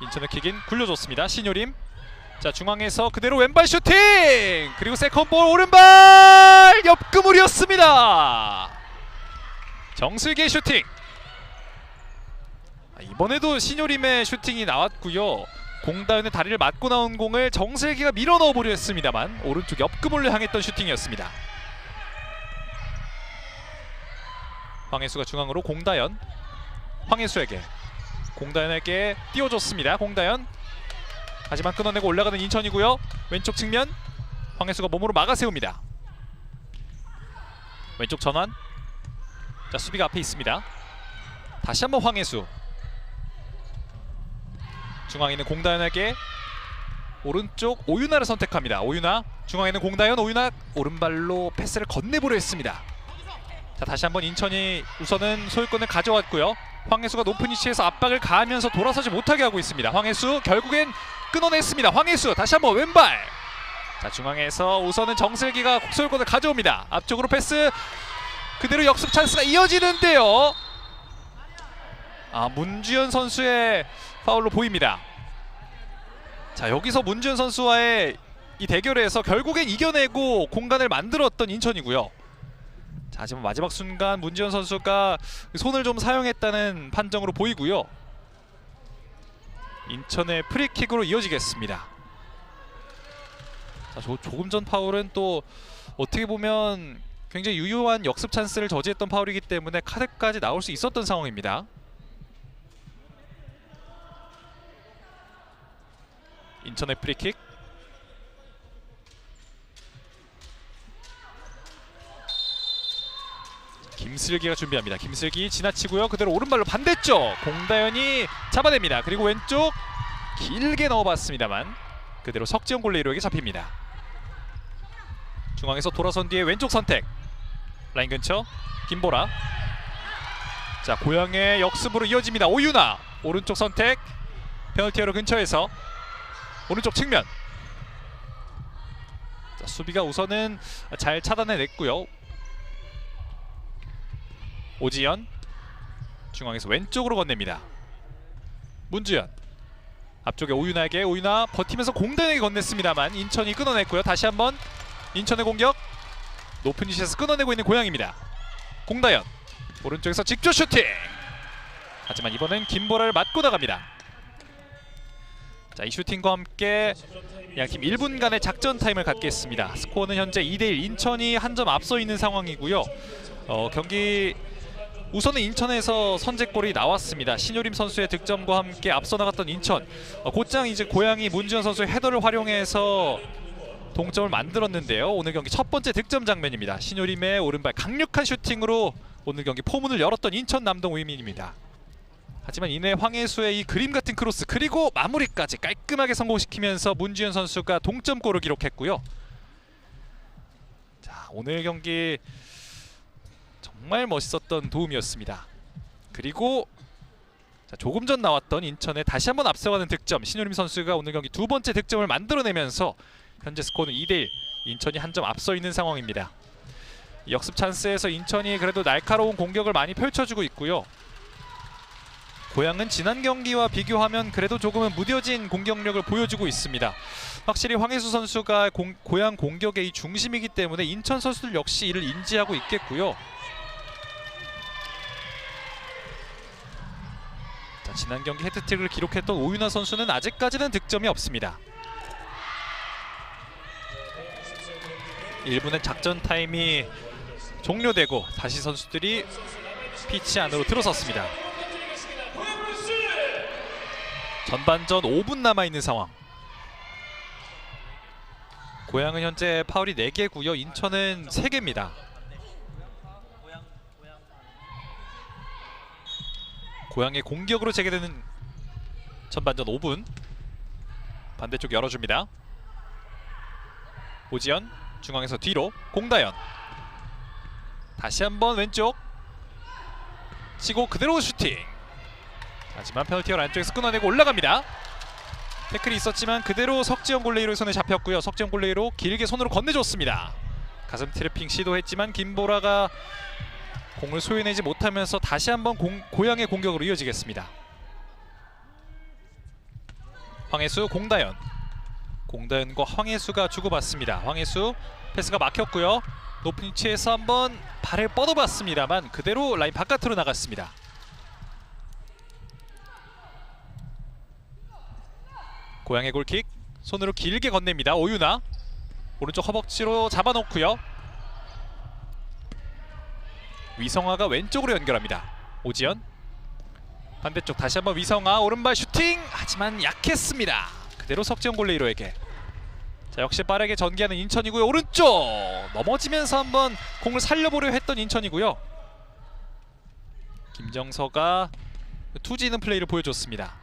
인천의 킥인 굴려줬습니다. 신효림 자, 중앙에서 그대로 왼발 슈팅! 그리고 세컨볼 오른발! 옆그물이었습니다. 정슬기의 슈팅. 이번에도 신효림의 슈팅이 나왔고요. 공다연의 다리를 맞고 나온 공을 정슬기가 밀어 넣어보려 했습니다만 오른쪽 옆그물로 향했던 슈팅이었습니다. 황혜수가 중앙으로 공다연. 황혜수에게, 공다연에게 띄워줬습니다. 공다연. 하지만 끊어내고 올라가는 인천이고요. 왼쪽 측면 황혜수가 몸으로 막아세웁니다. 왼쪽 전환. 자, 수비가 앞에 있습니다. 다시 한번 황혜수. 중앙에 있는 공다연에게 오른쪽 오윤아를 선택합니다. 오윤아. 중앙에 있는 공다연. 오윤아 오른발로 패스를 건네보려 했습니다. 자, 다시 한번 인천이 우선은 소유권을 가져왔고요. 황혜수가 높은 위치에서 압박을 가하면서 돌아서지 못하게 하고 있습니다. 황혜수 결국엔 끊어냈습니다. 황혜수 다시 한번 왼발. 자, 중앙에서 우선은 정슬기가 소유권을 가져옵니다. 앞쪽으로 패스. 그대로 역습 찬스가 이어지는데요. 문주현 선수의 파울로 보입니다. 자, 여기서 문주현 선수와의 이 대결에서 결국엔 이겨내고 공간을 만들었던 인천이고요. 자, 하지만 마지막 순간 문주현 선수가 손을 좀 사용했다는 판정으로 보이고요. 인천의 프리킥으로 이어지겠습니다. 자, 조금 전 파울은 또 어떻게 보면 굉장히 유효한 역습 찬스를 저지했던 파울이기 때문에 카드까지 나올 수 있었던 상황입니다. 인천의 프리킥. 김슬기가 준비합니다. 김슬기 지나치고요. 그대로 오른발로 반대쪽 공다연이 잡아냅니다. 그리고 왼쪽 길게 넣어봤습니다만 그대로 석지영 골레이로에게 잡힙니다. 중앙에서 돌아선 뒤에 왼쪽 선택. 라인 근처 김보라. 자, 고향의 역습으로 이어집니다. 오윤아 오른쪽 선택. 페널티에러 근처에서 오른쪽 측면. 자, 수비가 우선은 잘 차단해냈고요. 오지연 중앙에서 왼쪽으로 건넵니다. 문주현 앞쪽에 오윤아에게. 오윤아 버티면서 공단에게 건넸습니다만 인천이 끊어냈고요. 다시 한번 인천의 공격. 높은 위치에서 끊어내고 있는 고향입니다. 공다연 오른쪽에서 직접 슈팅. 하지만 이번엔 김보라를 맞고 나갑니다. 자, 이 슈팅과 함께 양팀 1분간의 작전 타임을 갖겠습니다. 스코어는 현재 2대1 인천이 한 점 앞서 있는 상황이고요. 경기 우선은 인천에서 선제골이 나왔습니다. 신효림 선수의 득점과 함께 앞서 나갔던 인천. 곧장 이제 고향이 문주현 선수의 헤더를 활용해서 동점을 만들었는데요. 오늘 경기 첫 번째 득점 장면입니다. 신효림의 오른발 강력한 슈팅으로 오늘 경기 포문을 열었던 인천 남동 위민입니다. 하지만 이내 황혜수의 이 그림 같은 크로스 그리고 마무리까지 깔끔하게 성공시키면서 문주현 선수가 동점골을 기록했고요. 자, 오늘 경기 정말 멋있었던 도움이었습니다. 그리고 자, 조금 전 나왔던 인천에 다시 한번 앞서가는 득점. 신효림 선수가 오늘 경기 두 번째 득점을 만들어내면서 현재 스코어는 2대1 인천이 한 점 앞서 있는 상황입니다. 역습 찬스에서 인천이 그래도 날카로운 공격을 많이 펼쳐주고 있고요. 고향은 지난 경기와 비교하면 그래도 조금은 무뎌진 공격력을 보여주고 있습니다. 확실히 황혜수 선수가 고향 공격의 이 중심이기 때문에 인천 선수들 역시 이를 인지하고 있겠고요. 자, 지난 경기 헤트트릭을 기록했던 오윤아 선수는 아직까지는 득점이 없습니다. 1분의 작전 타임이 종료되고 다시 선수들이 피치 안으로 들어섰습니다. 전반전 5분 남아있는 상황. 고향은 현재 파울이 4개고요. 인천은 3개입니다. 고향의 공격으로 재개되는 전반전 5분. 반대쪽 열어줍니다. 오지연 중앙에서 뒤로 공다연. 다시 한번 왼쪽 치고 그대로 슈팅. 하지만 페널티어를 안쪽에서 끊어내고 올라갑니다. 태클이 있었지만 그대로 석지영 골레이로의 손에 잡혔고요. 석지영 골레이로 길게 손으로 건네줬습니다. 가슴 트래핑 시도했지만 김보라가 공을 소유내지 못하면서 다시 한번 고향의 공격으로 이어지겠습니다. 황혜수 공다연. 공다현과 황혜수가 주고받습니다. 황혜수 패스가 막혔고요. 높은 위치에서 한번 발을 뻗어봤습니다만 그대로 라인 바깥으로 나갔습니다. 고양의 골킥 손으로 길게 건넵니다. 오유나 오른쪽 허벅지로 잡아놓고요. 위성아가 왼쪽으로 연결합니다. 오지연 반대쪽 다시 한번 위성아 오른발 슈팅 하지만 약했습니다. 그대로 석지현 골레이로에게. 자 역시 빠르게 전개하는 인천이고요. 오른쪽 넘어지면서 한번 공을 살려보려 했던 인천이고요. 김정서가 투지 있는 플레이를 보여줬습니다.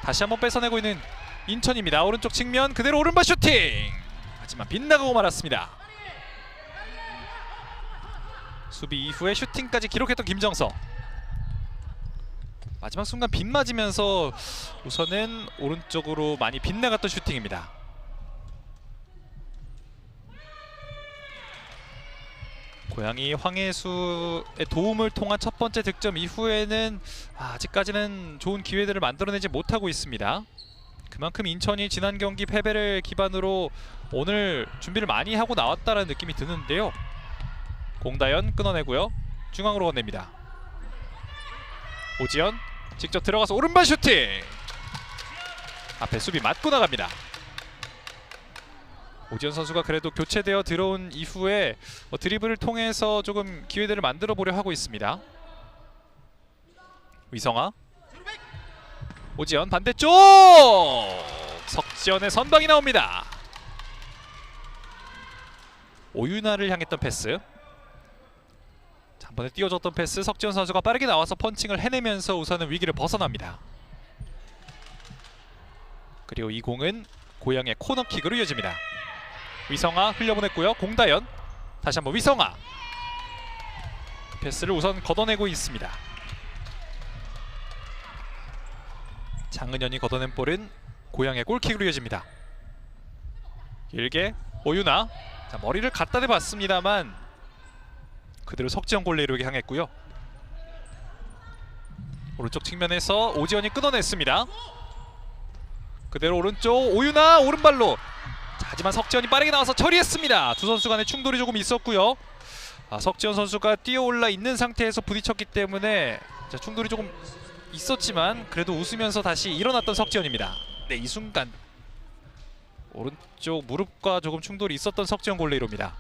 다시 한번 뺏어내고 있는 인천입니다. 오른쪽 측면 그대로 오른발 슈팅 하지만 빗나가고 말았습니다. 수비 이후에 슈팅까지 기록했던 김정서. 마지막 순간 빗 맞으면서 우선은 오른쪽으로 많이 빗나갔던 슈팅입니다. 고양이 황혜수의 도움을 통한 첫 번째 득점 이후에는 아직까지는 좋은 기회들을 만들어내지 못하고 있습니다. 그만큼 인천이 지난 경기 패배를 기반으로 오늘 준비를 많이 하고 나왔다는 느낌이 드는데요. 공다현 끊어내고요. 중앙으로 건넵니다. 오지연 직접 들어가서 오른발 슈팅! 앞에 수비 맞고 나갑니다. 오지연 선수가 그래도 교체되어 들어온 이후에 드리블을 통해서 조금 기회들을 만들어 보려 하고 있습니다. 위성아 오지연 반대쪽! 석지연의 선방이 나옵니다. 오유나를 향했던 패스. 한 번에 띄워줬던 패스 석지연 선수가 빠르게 나와서 펀칭을 해내면서 우선은 위기를 벗어납니다. 그리고 이 공은 고양의 코너킥으로 이어집니다. 위성아 흘려보냈고요. 공다현 다시 한번 위성아 패스를 우선 걷어내고 있습니다. 장은현이 걷어낸 볼은 고양의 골킥으로 이어집니다. 길게 오유나 자, 머리를 갖다 대봤습니다만 그대로 석지현 골레이로에게 향했고요. 오른쪽 측면에서 오지연이 끊어냈습니다. 그대로 오른쪽 오유나 오른발로 자, 하지만 석지현이 빠르게 나와서 처리했습니다. 두 선수 간의 충돌이 조금 있었고요. 석지현 선수가 뛰어올라 있는 상태에서 부딪혔기 때문에 자, 충돌이 조금 있었지만 그래도 웃으면서 다시 일어났던 석지현입니다. 네, 이 순간 오른쪽 무릎과 조금 충돌이 있었던 석지현 골레이로입니다.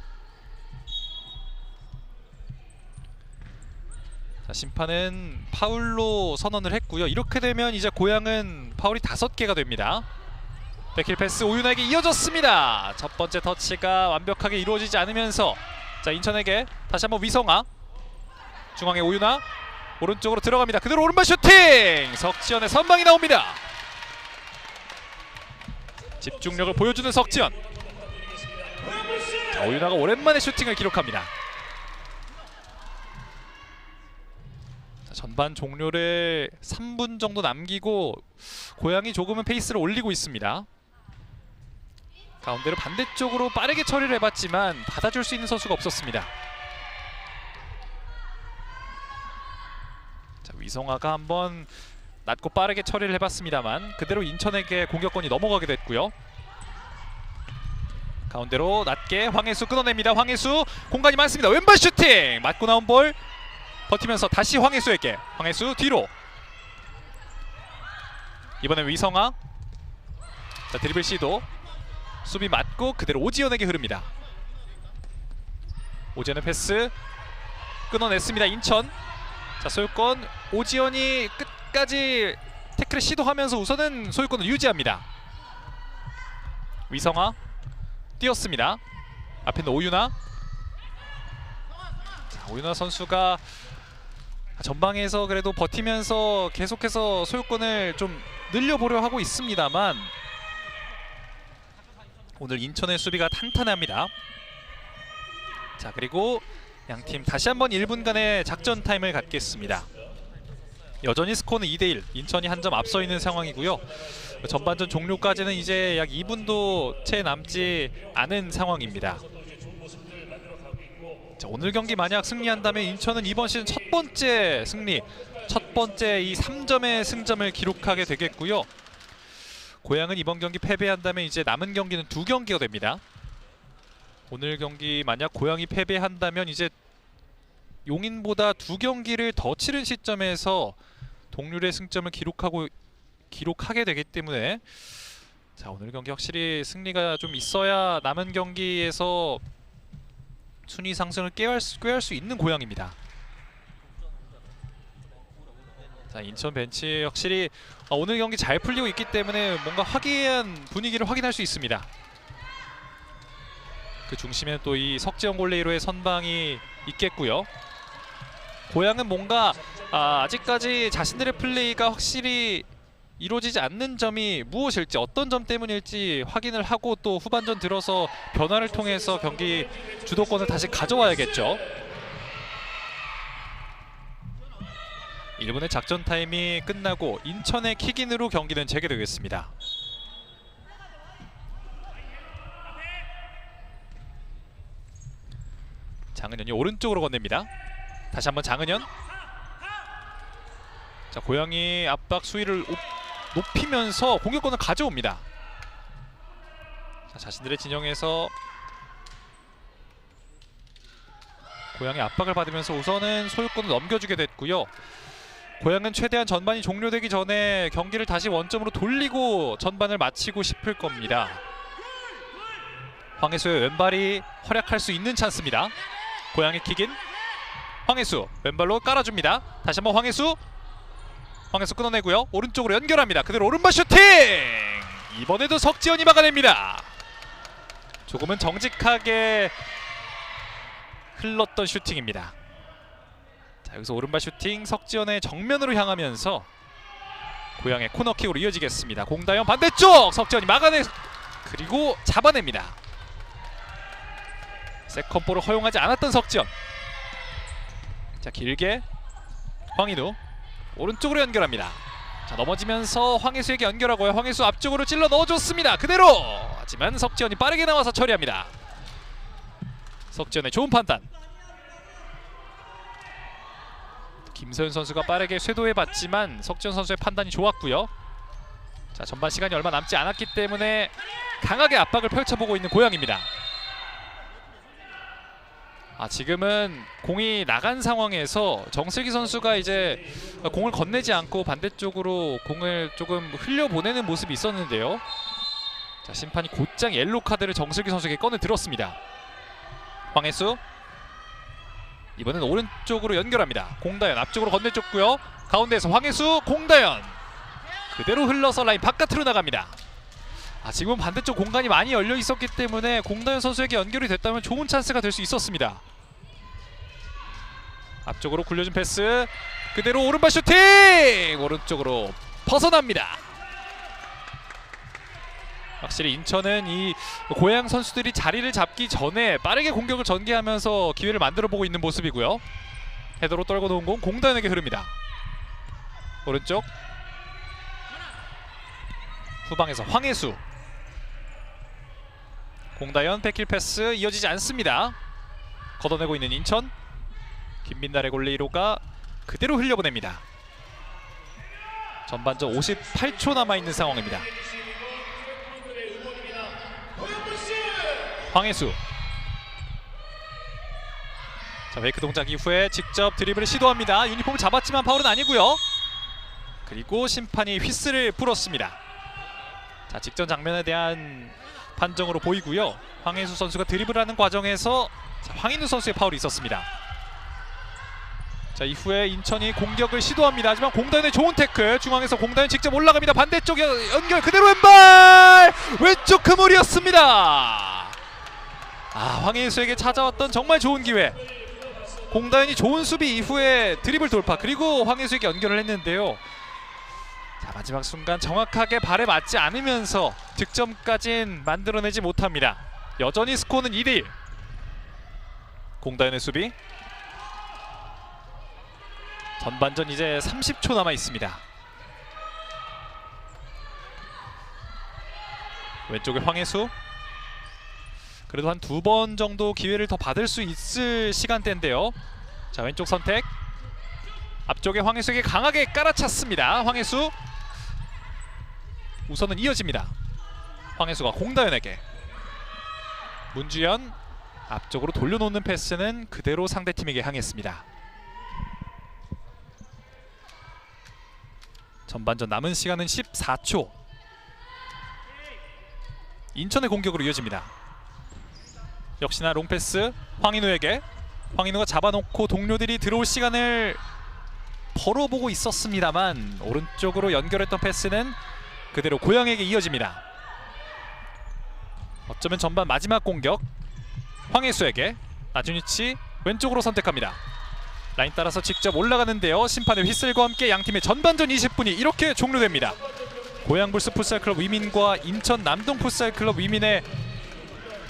자, 심판은 파울로 선언을 했고요. 이렇게 되면 이제 고양은 파울이 5개가 됩니다. 백힐 패스 오유나에게 이어졌습니다. 첫 번째 터치가 완벽하게 이루어지지 않으면서 자 인천에게 다시 한번 위성아 중앙에 오유나 오른쪽으로 들어갑니다. 그대로 오른발 슈팅! 석지현의 선방이 나옵니다. 집중력을 보여주는 석지현. 자, 오유나가 오랜만에 슈팅을 기록합니다. 자, 전반 종료를 3분 정도 남기고 고양이 조금은 페이스를 올리고 있습니다. 가운데로 반대쪽으로 빠르게 처리를 해봤지만 받아줄 수 있는 선수가 없었습니다. 자, 위성아가 한번 낮고 빠르게 처리를 해봤습니다만 그대로 인천에게 공격권이 넘어가게 됐고요. 가운데로 낮게 황혜수 끊어냅니다. 황혜수 공간이 많습니다. 왼발 슈팅! 맞고 나온 볼 버티면서 다시 황혜수에게. 황혜수 뒤로. 이번엔 위성아. 자, 드리블 시도. 수비 맞고 그대로 오지연에게 흐릅니다. 오지연의 패스 끊어냈습니다. 인천. 자, 소유권 오지연이 끝까지 태클을 시도하면서 우선은 소유권을 유지합니다. 위성아 뛰었습니다. 앞에 있는 오유나. 자, 오유나 선수가 전방에서 그래도 버티면서 계속해서 소유권을 좀 늘려보려 하고 있습니다만 오늘 인천의 수비가 탄탄합니다. 자, 그리고 양팀 다시 한번 1분간의 작전 타임을 갖겠습니다. 여전히 스코어는 2대1 인천이 한 점 앞서 있는 상황이고요. 전반전 종료까지는 이제 약 2분도 채 남지 않은 상황입니다. 자, 오늘 경기 만약 승리한다면 인천은 이번 시즌 첫 번째 승리, 첫 번째 이 3점의 승점을 기록하게 되겠고요. 고양은 이번 경기 패배한다면 이제 남은 경기는 2경기가 됩니다. 오늘 경기 만약 고양이 패배한다면 이제 용인보다 2경기를 더 치른 시점에서 동률의 승점을 기록하게 되기 때문에 자, 오늘 경기 확실히 승리가 좀 있어야 남은 경기에서 순위 상승을 꾀할 수 있는 고양입니다. 자, 인천 벤치 확실히 오늘 경기 잘 풀리고 있기 때문에 뭔가 화기애애한 분위기를 확인할 수 있습니다. 그 중심에는 또 이 석재영 골레이로의 선방이 있겠고요. 고양은 뭔가 아직까지 자신들의 플레이가 확실히 이루어지지 않는 점이 무엇일지, 어떤 점 때문일지 확인을 하고 또 후반전 들어서 변화를 통해서 경기 주도권을 다시 가져와야겠죠. 1분의 작전 타임이 끝나고 인천의 킥인으로 경기는 재개되겠습니다. 장은현이 오른쪽으로 건넵니다. 다시 한번 장은현. 자, 고양이 압박 수위를 높이면서 공격권을 가져옵니다. 자, 자신들의 진영에서 고양이 압박을 받으면서 우선은 소유권을 넘겨주게 됐고요. 고양은 최대한 전반이 종료되기 전에 경기를 다시 원점으로 돌리고 전반을 마치고 싶을 겁니다. 황혜수의 왼발이 활약할 수 있는 찬스입니다. 고양이 킥인. 황혜수 왼발로 깔아줍니다. 다시 한번 황혜수 끊어내고요. 오른쪽으로 연결합니다. 그대로 오른발 슈팅! 이번에도 석지현이 막아냅니다. 조금은 정직하게 흘렀던 슈팅입니다. 자, 여기서 오른발 슈팅 석지현의 정면으로 향하면서 고양의 코너킥으로 이어지겠습니다. 공다현 반대쪽 석지현이 막아내 그리고 잡아냅니다. 세컨볼을 허용하지 않았던 석지현. 자, 길게 황인우 오른쪽으로 연결합니다. 자, 넘어지면서 황혜수에게 연결하고요. 황혜수 앞쪽으로 찔러 넣어줬습니다. 그대로! 하지만 석지현이 빠르게 나와서 처리합니다. 석지현의 좋은 판단. 김서윤 선수가 빠르게 쇄도해봤지만 석지현 선수의 판단이 좋았고요. 자, 전반 시간이 얼마 남지 않았기 때문에 강하게 압박을 펼쳐보고 있는 고양입니다. 지금은 공이 나간 상황에서 정슬기 선수가 이제 공을 건네지 않고 반대쪽으로 공을 조금 흘려보내는 모습이 있었는데요. 자, 심판이 곧장 옐로 카드를 정슬기 선수에게 꺼내들었습니다. 황혜수 이번엔 오른쪽으로 연결합니다. 공다현 앞쪽으로 건네줬고요. 가운데에서 황혜수, 공다현 그대로 흘러서 라인 바깥으로 나갑니다. 지금은 반대쪽 공간이 많이 열려 있었기 때문에 공다현 선수에게 연결이 됐다면 좋은 찬스가 될 수 있었습니다. 앞쪽으로 굴려준 패스 그대로 오른발 슈팅! 오른쪽으로 벗어납니다. 확실히 인천은 이 고양 선수들이 자리를 잡기 전에 빠르게 공격을 전개하면서 기회를 만들어보고 있는 모습이고요. 헤더로 떨고 놓은 공 공다현에게 흐릅니다. 오른쪽 후방에서 황혜수 공다현 백힐 패스 이어지지 않습니다. 걷어내고 있는 인천. 김민달의 골레이로가 그대로 흘려보냅니다. 전반전 58초 남아있는 상황입니다. 황혜수. 자, 페이크 동작 이후에 직접 드리블을 시도합니다. 유니폼을 잡았지만 파울은 아니고요. 그리고 심판이 휘슬을 불었습니다. 자, 직전 장면에 대한 판정으로 보이고요. 황혜수 선수가 드리블하는 과정에서 황인우 선수의 파울이 있었습니다. 자, 이후에 인천이 공격을 시도합니다. 하지만 공다현의 좋은 태클. 중앙에서 공다현 직접 올라갑니다. 반대쪽 연결 그대로 왼발! 왼쪽 그물이었습니다. 황혜수에게 찾아왔던 정말 좋은 기회. 공다현이 좋은 수비 이후에 드리블 돌파 그리고 황혜수에게 연결을 했는데요. 자, 마지막 순간 정확하게 발에 맞지 않으면서 득점까진 만들어내지 못합니다. 여전히 스코어는 2대1. 공다현의 수비. 전반전 이제 30초 남아 있습니다. 왼쪽에 황혜수. 그래도 한 2번 정도 기회를 더 받을 수 있을 시간대인데요. 자, 왼쪽 선택. 앞쪽에 황혜수에게 강하게 깔아찼습니다. 황혜수. 우선은 이어집니다. 황혜수가 공다현에게, 문주현 앞쪽으로 돌려놓는 패스는 그대로 상대팀에게 향했습니다. 전반전 남은 시간은 14초. 인천의 공격으로 이어집니다. 역시나 롱패스 황인우에게, 황인우가 잡아놓고 동료들이 들어올 시간을 벌어보고 있었습니다만 오른쪽으로 연결했던 패스는 그대로 고영에게 이어집니다. 어쩌면 전반 마지막 공격, 황혜수에게 낮은 위치 왼쪽으로 선택합니다. 라인 따라서 직접 올라가는데요. 심판의 휘슬과 함께 양팀의 전반전 20분이 이렇게 종료됩니다. 고양불스 풋살클럽 위민과 인천 남동 풋살클럽 위민의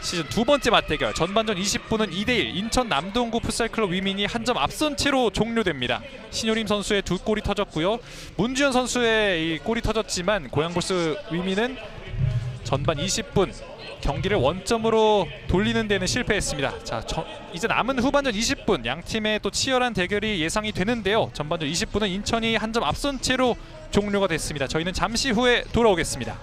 시즌 두 번째 맞대결, 전반전 20분은 2대1 인천 남동구 풋살클럽 위민이 한 점 앞선 채로 종료됩니다. 신효림 선수의 두 골이 터졌고요, 문주현 선수의 이 골이 터졌지만 고양불스 위민은 전반 20분 경기를 원점으로 돌리는 데는 실패했습니다. 자, 이제 남은 후반전 20분 양팀의 또 치열한 대결이 예상이 되는데요. 전반전 20분은 인천이 한 점 앞선 채로 종료가 됐습니다. 저희는 잠시 후에 돌아오겠습니다.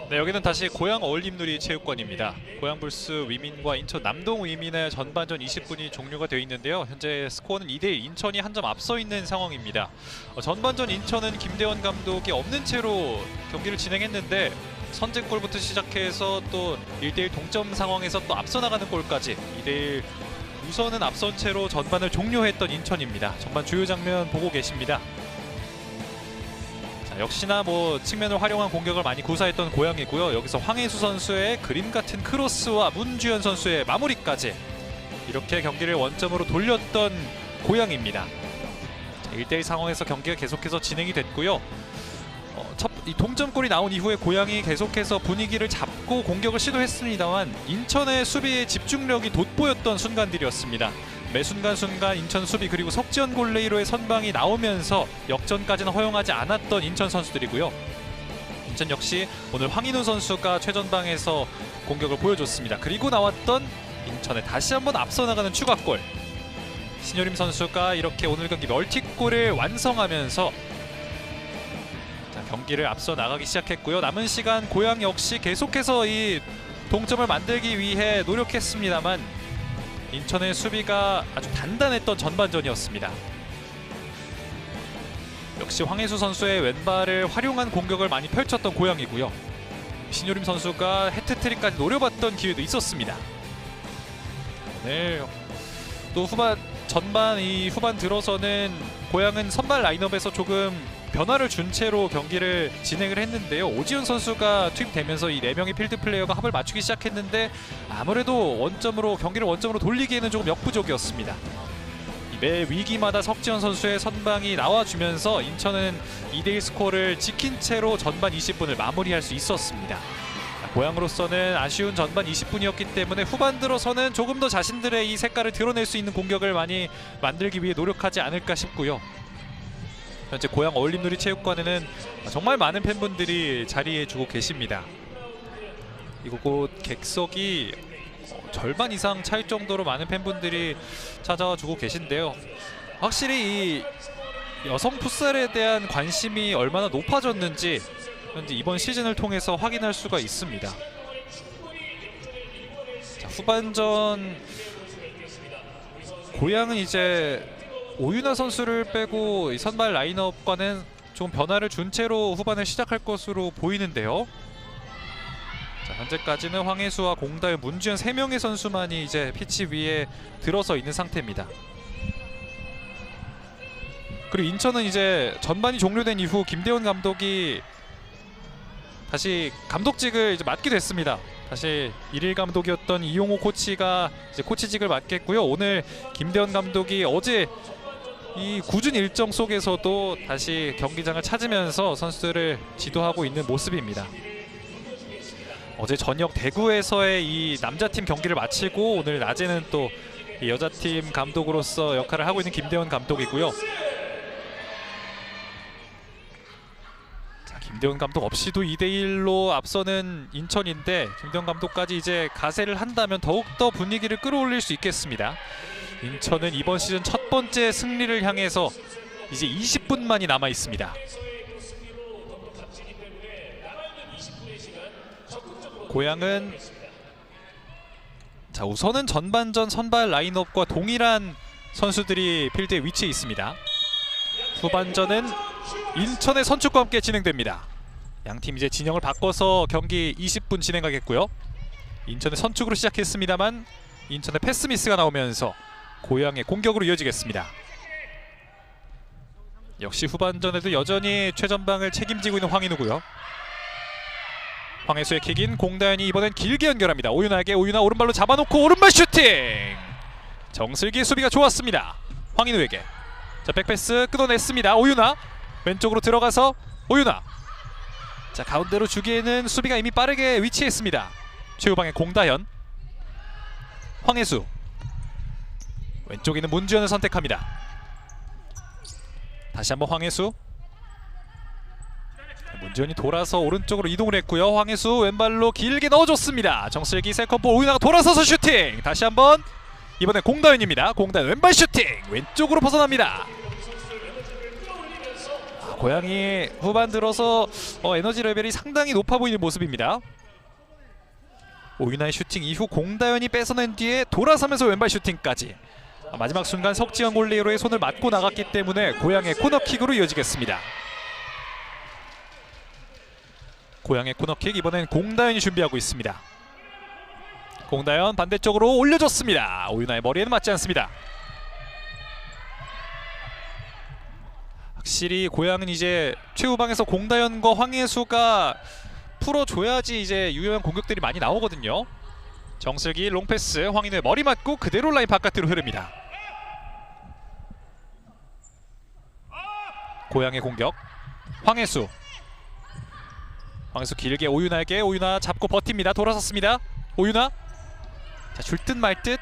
네, 여기는 다시 고양 어울림누리 체육관입니다. 고양불스 위민과 인천 남동 위민의 전반전 20분이 종료가 되어 있는데요. 현재 스코어는 2대1, 인천이 한 점 앞서 있는 상황입니다. 전반전 인천은 김대원 감독이 없는 채로 경기를 진행했는데 선제골부터 시작해서 또 1대1 동점 상황에서 또 앞서 나가는 골까지 2대1 우선은 앞선 채로 전반을 종료했던 인천입니다. 전반 주요 장면 보고 계십니다. 역시나 뭐 측면을 활용한 공격을 많이 구사했던 고양이고요. 여기서 황혜수 선수의 그림 같은 크로스와 문주현 선수의 마무리까지 이렇게 경기를 원점으로 돌렸던 고양이입니다. 1대1 상황에서 경기가 계속해서 진행이 됐고요. 이 동점골이 나온 이후에 고양이 계속해서 분위기를 잡고 공격을 시도했습니다만 인천의 수비의 집중력이 돋보였던 순간들이었습니다. 매 순간순간 인천 수비 그리고 석지현 골레이로의 선방이 나오면서 역전까지는 허용하지 않았던 인천 선수들이고요. 인천 역시 오늘 황인우 선수가 최전방에서 공격을 보여줬습니다. 그리고 나왔던 인천의 다시 한번 앞서 나가는 추가골. 신효림 선수가 이렇게 오늘 경기 멀티골을 완성하면서 경기를 앞서 나가기 시작했고요. 남은 시간 고양 역시 계속해서 이 동점을 만들기 위해 노력했습니다만 인천의 수비가 아주 단단했던 전반전이었습니다. 역시 황혜수 선수의 왼발을 활용한 공격을 많이 펼쳤던 고양이고요. 신효림 선수가 해트트릭까지 노려봤던 기회도 있었습니다. 오늘 또 후반 들어서는 고양은 선발 라인업에서 조금 변화를 준 채로 경기를 진행을 했는데요. 오지훈 선수가 투입되면서 이 4명의 필드 플레이어가 합을 맞추기 시작했는데 아무래도 경기를 원점으로 돌리기에는 조금 역부족이었습니다. 매 위기마다 석지현 선수의 선방이 나와주면서 인천은 2대1 스코어를 지킨 채로 전반 20분을 마무리할 수 있었습니다. 고양으로서는 아쉬운 전반 20분이었기 때문에 후반 들어서는 조금 더 자신들의 이 색깔을 드러낼 수 있는 공격을 많이 만들기 위해 노력하지 않을까 싶고요. 현재 고양 어울림누리 체육관에는 정말 많은 팬분들이 자리해주고 계십니다. 이곳 객석이 절반 이상 차일 정도로 많은 팬분들이 찾아와 주고 계신데요. 확실히 이 여성 풋살에 대한 관심이 얼마나 높아졌는지 현재 이번 시즌을 통해서 확인할 수가 있습니다. 자, 후반전 고양은 이제 오윤아 선수를 빼고 이 선발 라인업과는 좀 변화를 준 채로 후반을 시작할 것으로 보이는데요. 자, 현재까지는 황혜수와 공다현, 문주현 3명의 선수만이 이제 피치 위에 들어서 있는 상태입니다. 그리고 인천은 이제 전반이 종료된 이후 김대원 감독이 다시 감독직을 이제 맡게 됐습니다. 다시 일일 감독이었던 이용호 코치가 이제 코치직을 맡겠고요. 오늘 김대원 감독이 어제 이 굳은 일정 속에서도 다시 경기장을 찾으면서 선수들을 지도하고 있는 모습입니다. 어제 저녁 대구에서의 이 남자팀 경기를 마치고 오늘 낮에는 또 이 여자팀 감독으로서 역할을 하고 있는 김대원 감독이고요. 자, 김대원 감독 없이도 2대1로 앞서는 인천인데 김대원 감독까지 이제 가세를 한다면 더욱더 분위기를 끌어올릴 수 있겠습니다. 인천은 이번 시즌 첫 번째 승리를 향해서 이제 20분만이 남아 있습니다. 고양은 자, 우선은 전반전 선발 라인업과 동일한 선수들이 필드에 위치해 있습니다. 후반전은 인천의 선축과 함께 진행됩니다. 양팀 이제 진영을 바꿔서 경기 20분 진행하겠고요. 인천의 선축으로 시작했습니다만 인천의 패스 미스가 나오면서 고양의 공격으로 이어지겠습니다. 역시 후반전에도 여전히 최전방을 책임지고 있는 황인우고요. 황혜수의 킥인 공다현이 이번엔 길게 연결합니다. 오윤아에게 오윤아 오른발로 잡아놓고 오른발 슈팅! 정슬기의 수비가 좋았습니다. 황인우에게 자, 백패스 끊어냈습니다. 오윤아 왼쪽으로 들어가서 오윤아 자, 가운데로 주기에는 수비가 이미 빠르게 위치했습니다. 최후방의 공다현 황혜수 왼쪽에 있는 문주현을 선택합니다. 다시 한번 황혜수 문주현이 돌아서 오른쪽으로 이동을 했고요. 황혜수 왼발로 길게 넣어줬습니다. 정슬기 세컨볼 오윤아가 돌아서서 슈팅! 다시 한번 이번엔 공다현입니다. 공다현 왼발 슈팅! 왼쪽으로 벗어납니다. 고양이 후반 들어서 에너지 레벨이 상당히 높아 보이는 모습입니다. 오유나의 슈팅 이후 공다현이 뺏어낸 뒤에 돌아서면서 왼발 슈팅까지. 마지막 순간 석지현 골리에로의 손을 맞고 나갔기 때문에 고양의 코너킥으로 이어지겠습니다. 고양의 코너킥, 이번엔 공다현이 준비하고 있습니다. 공다현 반대쪽으로 올려줬습니다. 오유나의 머리에는 맞지 않습니다. 확실히 고양은 이제 최후방에서 공다현과 황예수가 풀어줘야지 이제 유효한 공격들이 많이 나오거든요. 정슬기 롱패스, 황인우의 머리 맞고 그대로 라인 바깥으로 흐릅니다. 고양의 공격, 황예수 길게 오유나에게, 오유나 잡고 버팁니다. 돌아섰습니다. 오유나, 자, 줄 듯 말 듯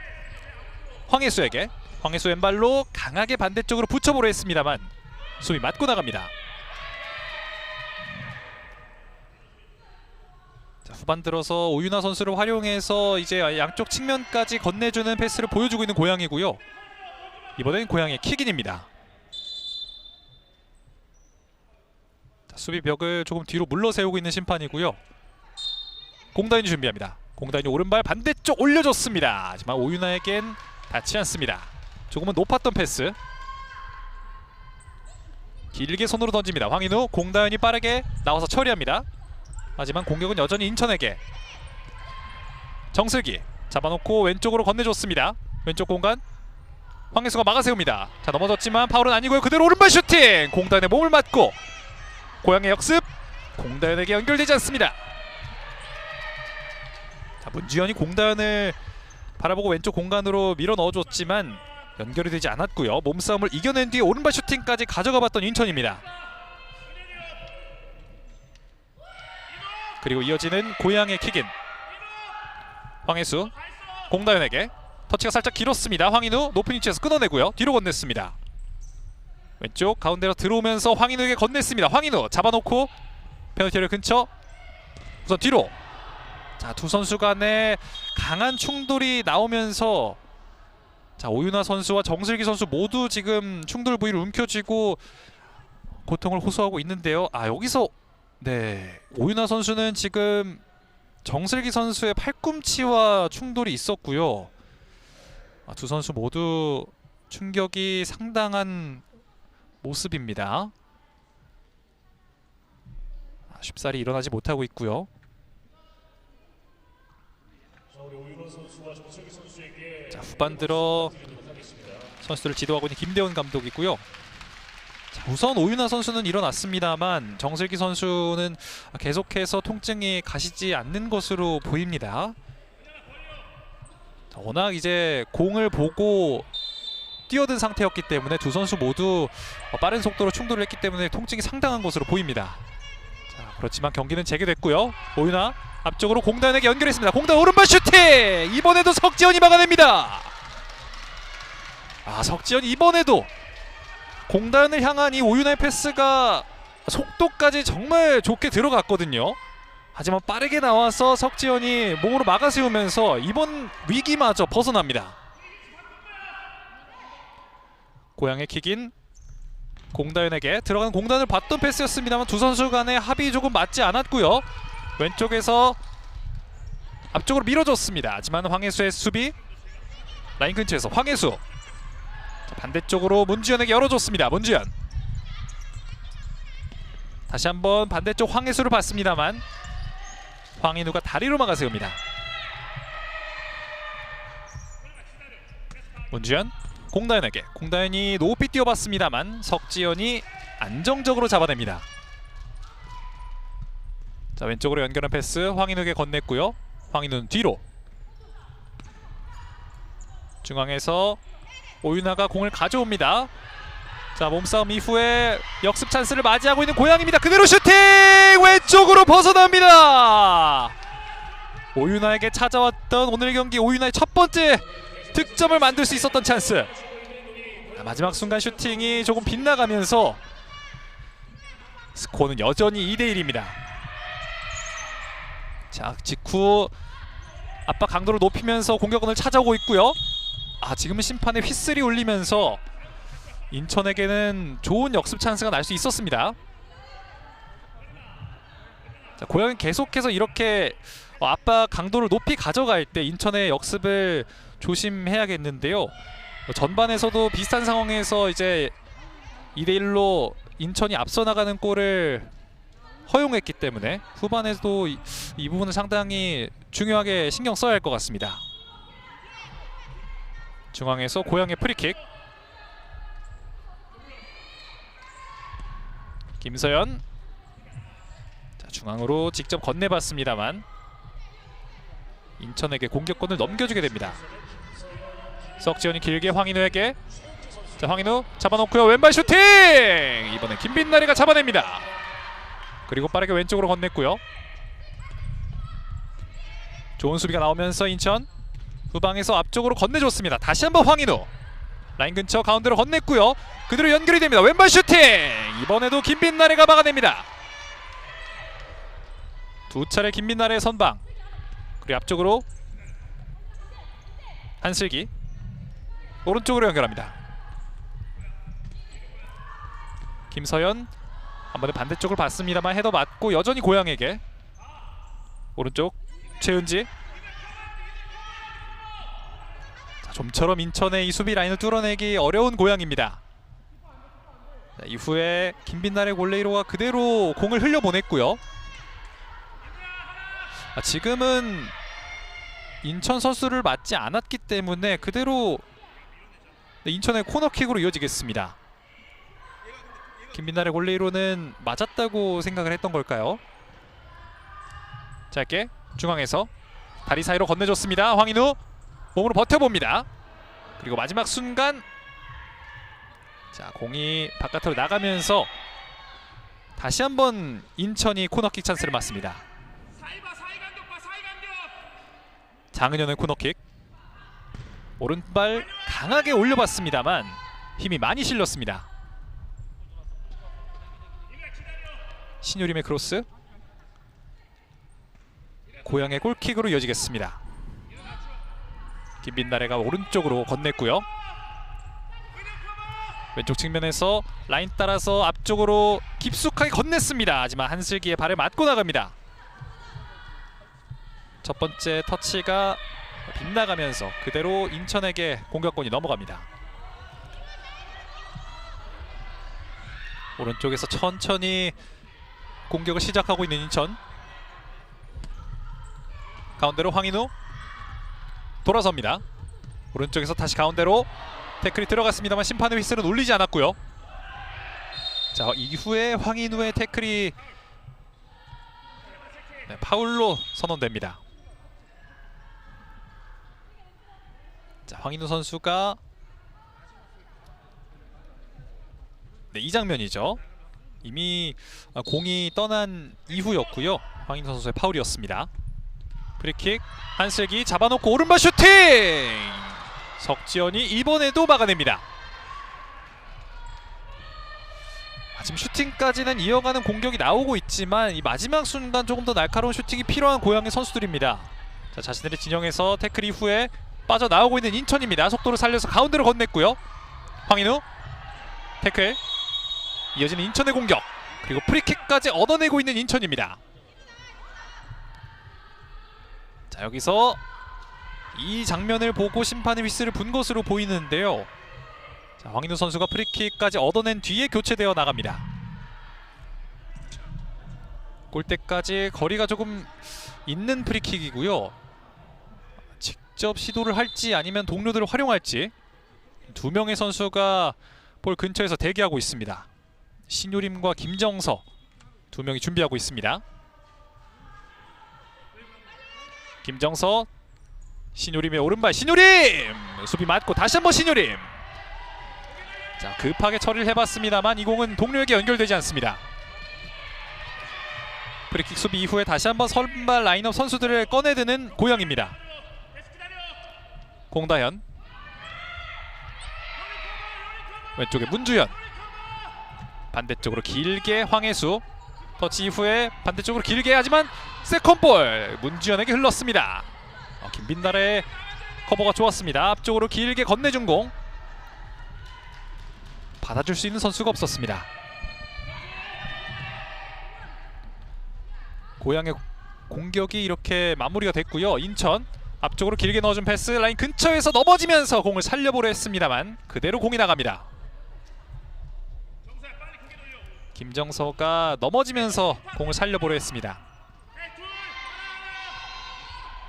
황예수에게, 황예수 왼발로 강하게 반대쪽으로 붙여보려 했습니다만 수비 맞고 나갑니다. 자, 후반 들어서 오유나 선수를 활용해서 이제 양쪽 측면까지 건네주는 패스를 보여주고 있는 고양이고요. 이번엔 고양이 킥인입니다. 수비 벽을 조금 뒤로 물러세우고 있는 심판이고요. 공다인이 준비합니다. 공다인이 오른발 반대쪽 올려줬습니다. 하지만 오유나에겐 닿지 않습니다. 조금은 높았던 패스. 길게 손으로 던집니다. 황인우, 공다인이 빠르게 나와서 처리합니다. 하지만 공격은 여전히 인천에게. 정슬기 잡아놓고 왼쪽으로 건네줬습니다. 왼쪽 공간 황예수가 막아세웁니다. 자, 넘어졌지만 파울은 아니고요. 그대로 오른발 슈팅! 공다인의 몸을 맞고 고양의 역습! 공다현에게 연결되지 않습니다. 자, 문지현이 공다현을 바라보고 왼쪽 공간으로 밀어 넣어줬지만 연결이 되지 않았고요. 몸싸움을 이겨낸 뒤에 오른발 슈팅까지 가져가봤던 인천입니다. 그리고 이어지는 고양의 킥인. 황예수 공다현에게, 터치가 살짝 길었습니다. 황인우 높은 위치에서 끊어내고요. 뒤로 건넸습니다. 왼쪽 가운데로 들어오면서 황인우에게 건넸습니다. 황인우 잡아놓고 페널티를 근처, 우선 뒤로. 자, 두 선수 간에 강한 충돌이 나오면서, 자, 오유나 선수와 정슬기 선수 모두 지금 충돌 부위를 움켜쥐고 고통을 호소하고 있는데요. 아, 여기서 네, 오유나 선수는 지금 정슬기 선수의 팔꿈치와 충돌이 있었고요. 두 선수 모두 충격이 상당한 모습입니다. 쉽사리 일어나지 못하고 있고요. 자, 후반 들어 선수들을 지도하고 있는 김대원 감독이고요. 자, 우선 오유나 선수는 일어났습니다만 정슬기 선수는 계속해서 통증이 가시지 않는 것으로 보입니다. 자, 워낙 이제 공을 보고 뛰어든 상태였기 때문에 두 선수 모두 빠른 속도로 충돌을 했기 때문에 통증이 상당한 것으로 보입니다. 자, 그렇지만 경기는 재개됐고요. 오유나 앞쪽으로 공다현에게 연결했습니다. 공다현 오른발 슈팅! 이번에도 석지현이 막아냅니다. 아, 석지현이 이번에도 공다현을 향한 이 오유나의 패스가 속도까지 정말 좋게 들어갔거든요. 하지만 빠르게 나와서 석지현이 몸으로 막아세우면서 이번 위기마저 벗어납니다. 고양의 킥인. 공다현에게 들어가는 공단을 봤던 패스였습니다만 두 선수 간의 합이 조금 맞지 않았고요. 왼쪽에서 앞쪽으로 밀어줬습니다. 하지만 황예수의 수비, 라인 근처에서 황예수, 반대쪽으로 문지현에게 열어줬습니다. 문지현 다시 한번 반대쪽 황예수를 봤습니다만 황인우가 다리로 막아세웁니다. 문지현 공다현에게, 공다현이 높이 뛰어봤습니다만 석지현이 안정적으로 잡아냅니다. 자, 왼쪽으로 연결한 패스 황인우에게 건넸고요. 황인우는 뒤로, 중앙에서 오유나가 공을 가져옵니다. 자, 몸싸움 이후에 역습 찬스를 맞이하고 있는 고양입니다. 그대로 슈팅! 왼쪽으로 벗어납니다. 오유나에게 찾아왔던 오늘 경기 오유나의 첫 번째 득점을 만들 수 있었던 찬스. 마지막 순간 슈팅이 조금 빗나가면서 스코어는 여전히 2대1입니다. 자, 직후 압박 강도를 높이면서 공격권을 찾아오고 있고요. 아, 지금은 심판의 휘슬이 울리면서 인천에게는 좋은 역습 찬스가 날 수 있었습니다. 자, 고양이 계속해서 이렇게 압박 강도를 높이 가져갈 때 인천의 역습을 조심해야겠는데요. 전반에서도 비슷한 상황에서 이제 2대1로 인천이 앞서 나가는 골을 허용했기 때문에 후반에도 이 부분은 상당히 중요하게 신경 써야 할 것 같습니다. 중앙에서 고양의 프리킥. 김서연. 자, 중앙으로 직접 건네봤습니다만 인천에게 공격권을 넘겨주게 됩니다. 석지현이 길게 황인우에게. 자, 황인우 잡아놓고요. 왼발 슈팅! 이번엔 김빛나래가 잡아냅니다. 그리고 빠르게 왼쪽으로 건넸고요. 좋은 수비가 나오면서 인천 후방에서 앞쪽으로 건네줬습니다. 다시 한번 황인우 라인 근처 가운데로 건넸고요. 그대로 연결이 됩니다. 왼발 슈팅! 이번에도 김빛나래가 막아냅니다. 두 차례 김빛나래의 선방. 그리고 앞쪽으로 한슬기 오른쪽으로 연결합니다. 김서연 한 번에 반대쪽을 봤습니다만 헤더 맞고 여전히 고양에게. 오른쪽 최은지. 자, 좀처럼 인천의 이 수비 라인을 뚫어내기 어려운 고양입니다. 자, 이후에 김빛나래 골레이로가 그대로 공을 흘려보냈고요. 지금은 인천 선수를 맞지 않았기 때문에 그대로 인천의 코너킥으로 이어지겠습니다. 김빛나래 골레이로는 맞았다고 생각을 했던 걸까요? 짧게 중앙에서 다리 사이로 건네줬습니다. 황인우 몸으로 버텨봅니다. 그리고 마지막 순간 자, 공이 바깥으로 나가면서 다시 한번 인천이 코너킥 찬스를 맞습니다. 장은현의 코너킥. 오른발 강하게 올려봤습니다만 힘이 많이 실렸습니다. 신유림의 크로스. 고양의 골킥으로 이어지겠습니다. 김빛나래가 오른쪽으로 건넸고요. 왼쪽 측면에서 라인 따라서 앞쪽으로 깊숙하게 건넸습니다. 하지만 한슬기의 발에 맞고 나갑니다. 첫 번째 터치가 빗나가면서 그대로 인천에게 공격권이 넘어갑니다. 오른쪽에서 천천히 공격을 시작하고 있는 인천. 가운데로 황인우 돌아섭니다. 오른쪽에서 다시 가운데로 태클이 들어갔습니다만 심판의 휘슬은 울리지 않았고요. 자, 이후에 황인우의 태클이 파울로 선언됩니다. 자, 황인우 선수가 이 장면이죠. 이미 공이 떠난 이후였고요. 황인우 선수의 파울이었습니다. 프리킥 한슬기 잡아놓고 오른발 슈팅! 석지현이 이번에도 막아냅니다. 지금 슈팅까지는 이어가는 공격이 나오고 있지만 이 마지막 순간 조금 더 날카로운 슈팅이 필요한 고양의 선수들입니다. 자, 자신들의 진영에서 태클 이후에 빠져나오고 있는 인천입니다. 속도를 살려서 가운데로 건넸고요. 황인우 태클. 이어지는 인천의 공격. 그리고 프리킥까지 얻어내고 있는 인천입니다. 자, 여기서 이 장면을 보고 심판의 휘슬을 분 것으로 보이는데요. 자, 황인우 선수가 프리킥까지 얻어낸 뒤에 교체되어 나갑니다. 골대까지 거리가 조금 있는 프리킥이고요. 직접 시도를 할지 아니면 동료들을 활용할지 두 명의 선수가 볼 근처에서 대기하고 있습니다. 신유림과 김정서 두 명이 준비하고 있습니다. 김정서, 신유림의 오른발. 신유림! 수비 맞고 다시 한번 신유림! 자, 급하게 처리를 해봤습니다만 이 공은 동료에게 연결되지 않습니다. 프리킥 수비 이후에 다시 한번 선발 라인업 선수들을 꺼내드는 고양입니다. 공다현. 왼쪽에 문주현. 반대쪽으로 길게 황혜수. 터치 이후에 반대쪽으로 길게 하지만 세컨볼 문주현에게 흘렀습니다. 김빛나래의 커버가 좋았습니다. 앞쪽으로 길게 건네준 공. 받아줄 수 있는 선수가 없었습니다. 고향의 공격이 이렇게 마무리가 됐고요. 인천 앞쪽으로 길게 넣어준 패스, 라인 근처에서 넘어지면서 공을 살려보려 했습니다만 그대로 공이 나갑니다. 김정서가 넘어지면서 공을 살려보려 했습니다.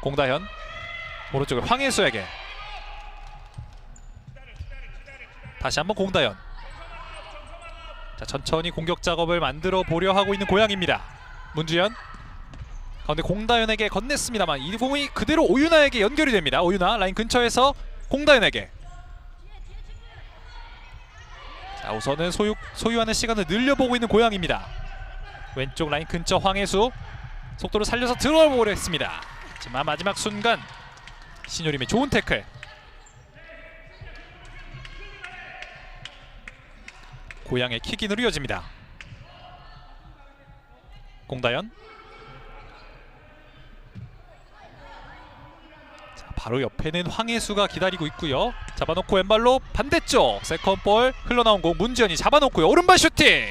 공다현 오른쪽에 황혜수에게 다시 한번 공다현. 자, 천천히 공격 작업을 만들어 보려 하고 있는 고양입니다. 문주현 가운데 공다현에게 건넸습니다만 이 공이 그대로 오윤아에게 연결이 됩니다. 오윤아 라인 근처에서 공다현에게. 자, 우선은 소유하는 시간을 늘려보고 있는 고양입니다. 왼쪽 라인 근처 황혜수 속도를 살려서 들어보려 했습니다. 하지만 마지막 순간 신효림의 좋은 태클. 고양의 킥인으로 이어집니다. 공다현. 자, 바로 옆에는 황혜수가 기다리고 있고요. 잡아놓고 왼발로 반대쪽 세컨볼 흘러나온 공 문지현이 잡아놓고요. 오른발 슈팅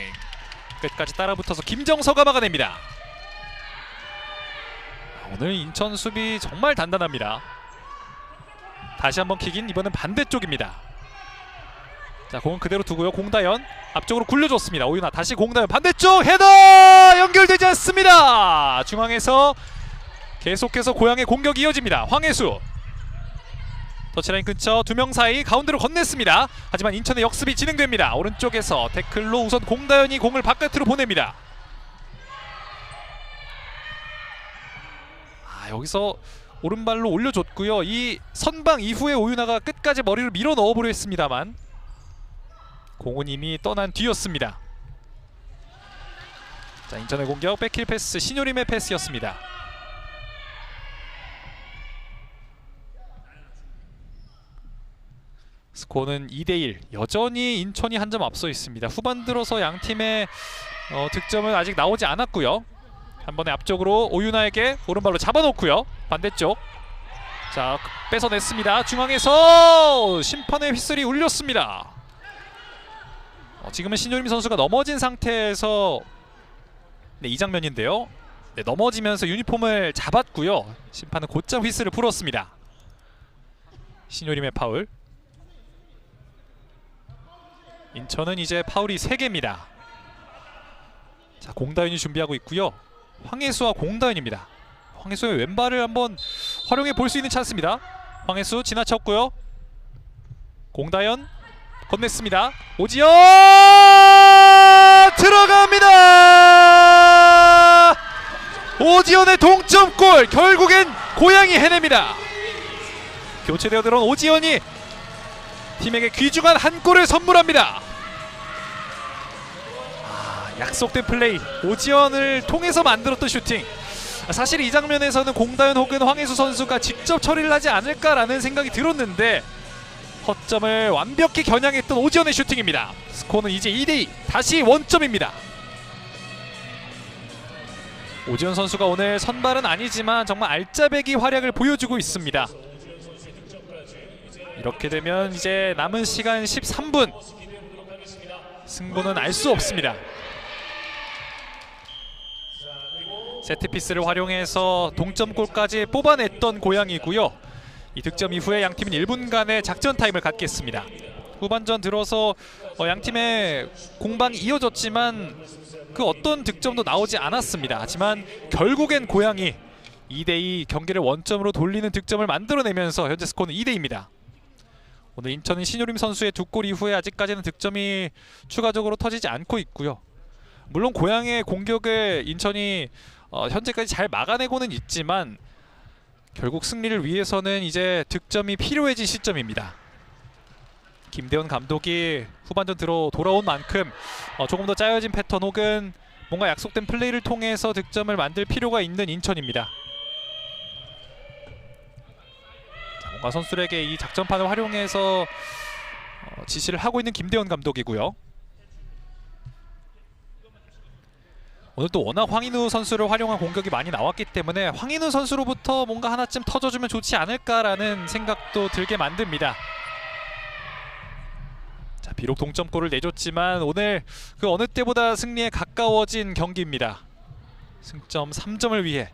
끝까지 따라붙어서 김정서가 막아냅니다. 오늘 인천 수비 정말 단단합니다. 다시 한번 킥인, 이번엔 반대쪽입니다. 자, 공은 그대로 두고요. 공다현 앞쪽으로 굴려줬습니다. 오윤아 다시 공다현 반대쪽 헤더 연결되지 않습니다. 중앙에서 계속해서 고향의 공격이 이어집니다. 황혜수 터치라인 근처 두 명 사이 가운데로 건넸습니다. 하지만 인천의 역습이 진행됩니다. 오른쪽에서 태클로 우선 공다현이 공을 바깥으로 보냅니다. 여기서 오른발로 올려줬고요. 이 선방 이후에 오윤아가 끝까지 머리를 밀어 넣어보려 했습니다만 공은 이미 떠난 뒤였습니다. 자, 인천의 공격 백힐 패스 신효림의 패스였습니다. 스코어는 2대1 여전히 인천이 한 점 앞서 있습니다. 후반 들어서 양 팀의 득점은 아직 나오지 않았고요. 한 번에 앞쪽으로 오윤아에게 오른발로 잡아놓고요. 반대쪽 자, 뺏어냈습니다. 중앙에서 심판의 휘슬이 울렸습니다. 지금은 신효림 선수가 넘어진 상태에서 이 장면인데요. 넘어지면서 유니폼을 잡았고요. 심판은 곧장 휘슬을 불었습니다. 신효림의 파울. 인천은 이제 파울이 3개입니다. 자, 공다현이 준비하고 있고요. 황혜수와 공다현입니다. 황혜수의 왼발을 한번 활용해 볼 수 있는 찬스입니다. 황혜수 지나쳤고요. 공다현 건넸습니다. 오지연 들어갑니다. 오지연의 동점골 결국엔 고양이 해냅니다. 교체되어 들어온 오지연이 팀에게 귀중한 한 골을 선물합니다. 약속된 플레이 오지연을 통해서 만들었던 슈팅. 사실 이 장면에서는 공다현 혹은 황혜수 선수가 직접 처리를 하지 않을까라는 생각이 들었는데 허점을 완벽히 겨냥했던 오지연의 슈팅입니다. 스코어는 이제 2대2 다시 원점입니다. 오지연 선수가 오늘 선발은 아니지만 정말 알짜배기 활약을 보여주고 있습니다. 이렇게 되면 이제 남은 시간 13분 승부는 알 수 없습니다. 세트피스를 활용해서 동점골까지 뽑아냈던 고양이고요. 이 득점 이후에 양팀은 1분간의 작전 타임을 갖겠습니다. 후반전 들어서 양팀의 공방이 이어졌지만 그 어떤 득점도 나오지 않았습니다. 하지만 결국엔 고양이 2대2 경기를 원점으로 돌리는 득점을 만들어내면서 현재 스코어는 2대2입니다. 오늘 인천은 신효림 선수의 2골 이후에 아직까지는 득점이 추가적으로 터지지 않고 있고요. 물론 고양이의 공격을 인천이 현재까지 잘 막아내고는 있지만 결국 승리를 위해서는 이제 득점이 필요해진 시점입니다. 김대원 감독이 후반전 돌아온 만큼 조금 더 짜여진 패턴 혹은 뭔가 약속된 플레이를 통해서 득점을 만들 필요가 있는 인천입니다. 자, 뭔가 선수들에게 이 작전판을 활용해서 지시를 하고 있는 김대원 감독이고요. 오늘 또 워낙 황인우 선수를 활용한 공격이 많이 나왔기 때문에 황인우 선수로부터 뭔가 하나쯤 터져주면 좋지 않을까라는 생각도 들게 만듭니다. 자, 비록 동점골을 내줬지만 오늘 그 어느 때보다 승리에 가까워진 경기입니다. 승점 3점을 위해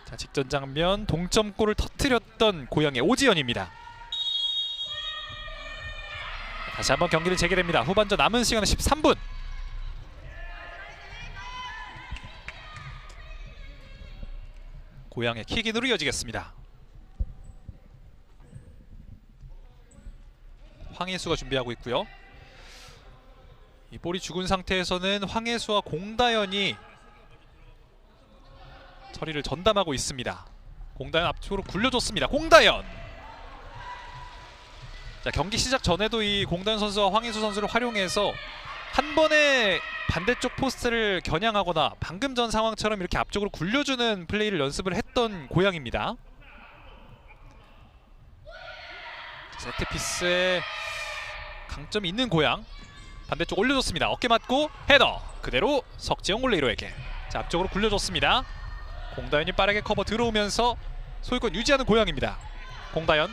자, 직전 장면 동점골을 터뜨렸던 고향의 오지연입니다. 다시 한번 경기를 재개됩니다. 후반전 남은 시간은 13분. 고향의 킥인으로 이어지겠습니다. 황혜수가 준비하고 있고요. 이 볼이 죽은 상태에서는 황혜수와 공다현이 처리를 전담하고 있습니다. 공다현 앞쪽으로 굴려줬습니다. 공다현! 자, 경기 시작 전에도 이 공다현 선수와 황혜수 선수를 활용해서 한 번에 반대쪽 포스트를 겨냥하거나 방금 전 상황처럼 이렇게 앞쪽으로 굴려주는 플레이를 연습을 했던 고향입니다. 세트피스에 강점이 있는 고향. 반대쪽 올려줬습니다. 어깨 맞고 헤더 그대로 석지영 올레이로에게. 자, 앞쪽으로 굴려줬습니다. 공다현이 빠르게 커버 들어오면서 소유권 유지하는 고향입니다. 공다현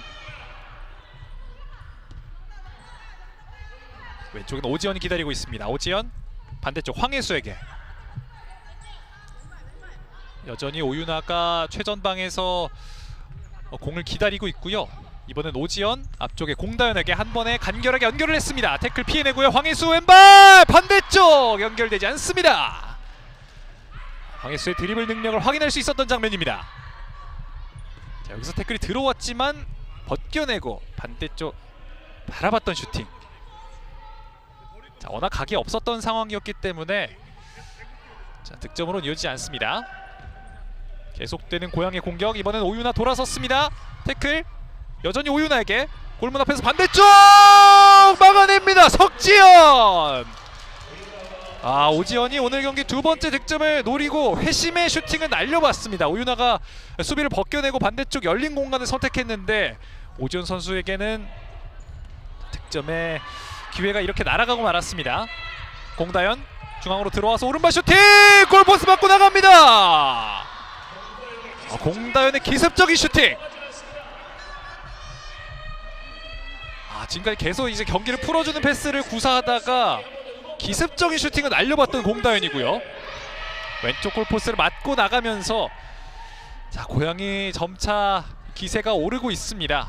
왼쪽은 오지연이 기다리고 있습니다. 오지연 반대쪽 황혜수에게. 여전히 오윤아가 최전방에서 공을 기다리고 있고요. 이번엔 오지연 앞쪽에 공다현에게 한 번에 간결하게 연결을 했습니다. 태클 피해내고요. 황혜수 왼발 반대쪽 연결되지 않습니다. 황혜수의 드리블 능력을 확인할 수 있었던 장면입니다. 자, 여기서 태클이 들어왔지만 벗겨내고 반대쪽 바라봤던 슈팅. 자, 워낙 각이 없었던 상황이었기 때문에 자, 득점으로는 이어지지 않습니다. 계속되는 고향의 공격. 이번엔 오윤아 돌아섰습니다. 태클 여전히 오윤아에게. 골문 앞에서 반대쪽 막아냅니다. 석지연! 아, 오지연이 오늘 경기 두 번째 득점을 노리고 회심의 슈팅을 날려봤습니다. 오윤아가 수비를 벗겨내고 반대쪽 열린 공간을 선택했는데 오지연 선수에게는 득점의 기회가 이렇게 날아가고 말았습니다. 공다현 중앙으로 들어와서 오른발 슈팅! 골포스 맞고 나갑니다. 공다현의 기습적인 슈팅. 지금까지 계속 이제 경기를 풀어주는 패스를 구사하다가 기습적인 슈팅을 날려봤던 공다현이고요. 왼쪽 골포스를 맞고 나가면서 자, 고향이 점차 기세가 오르고 있습니다.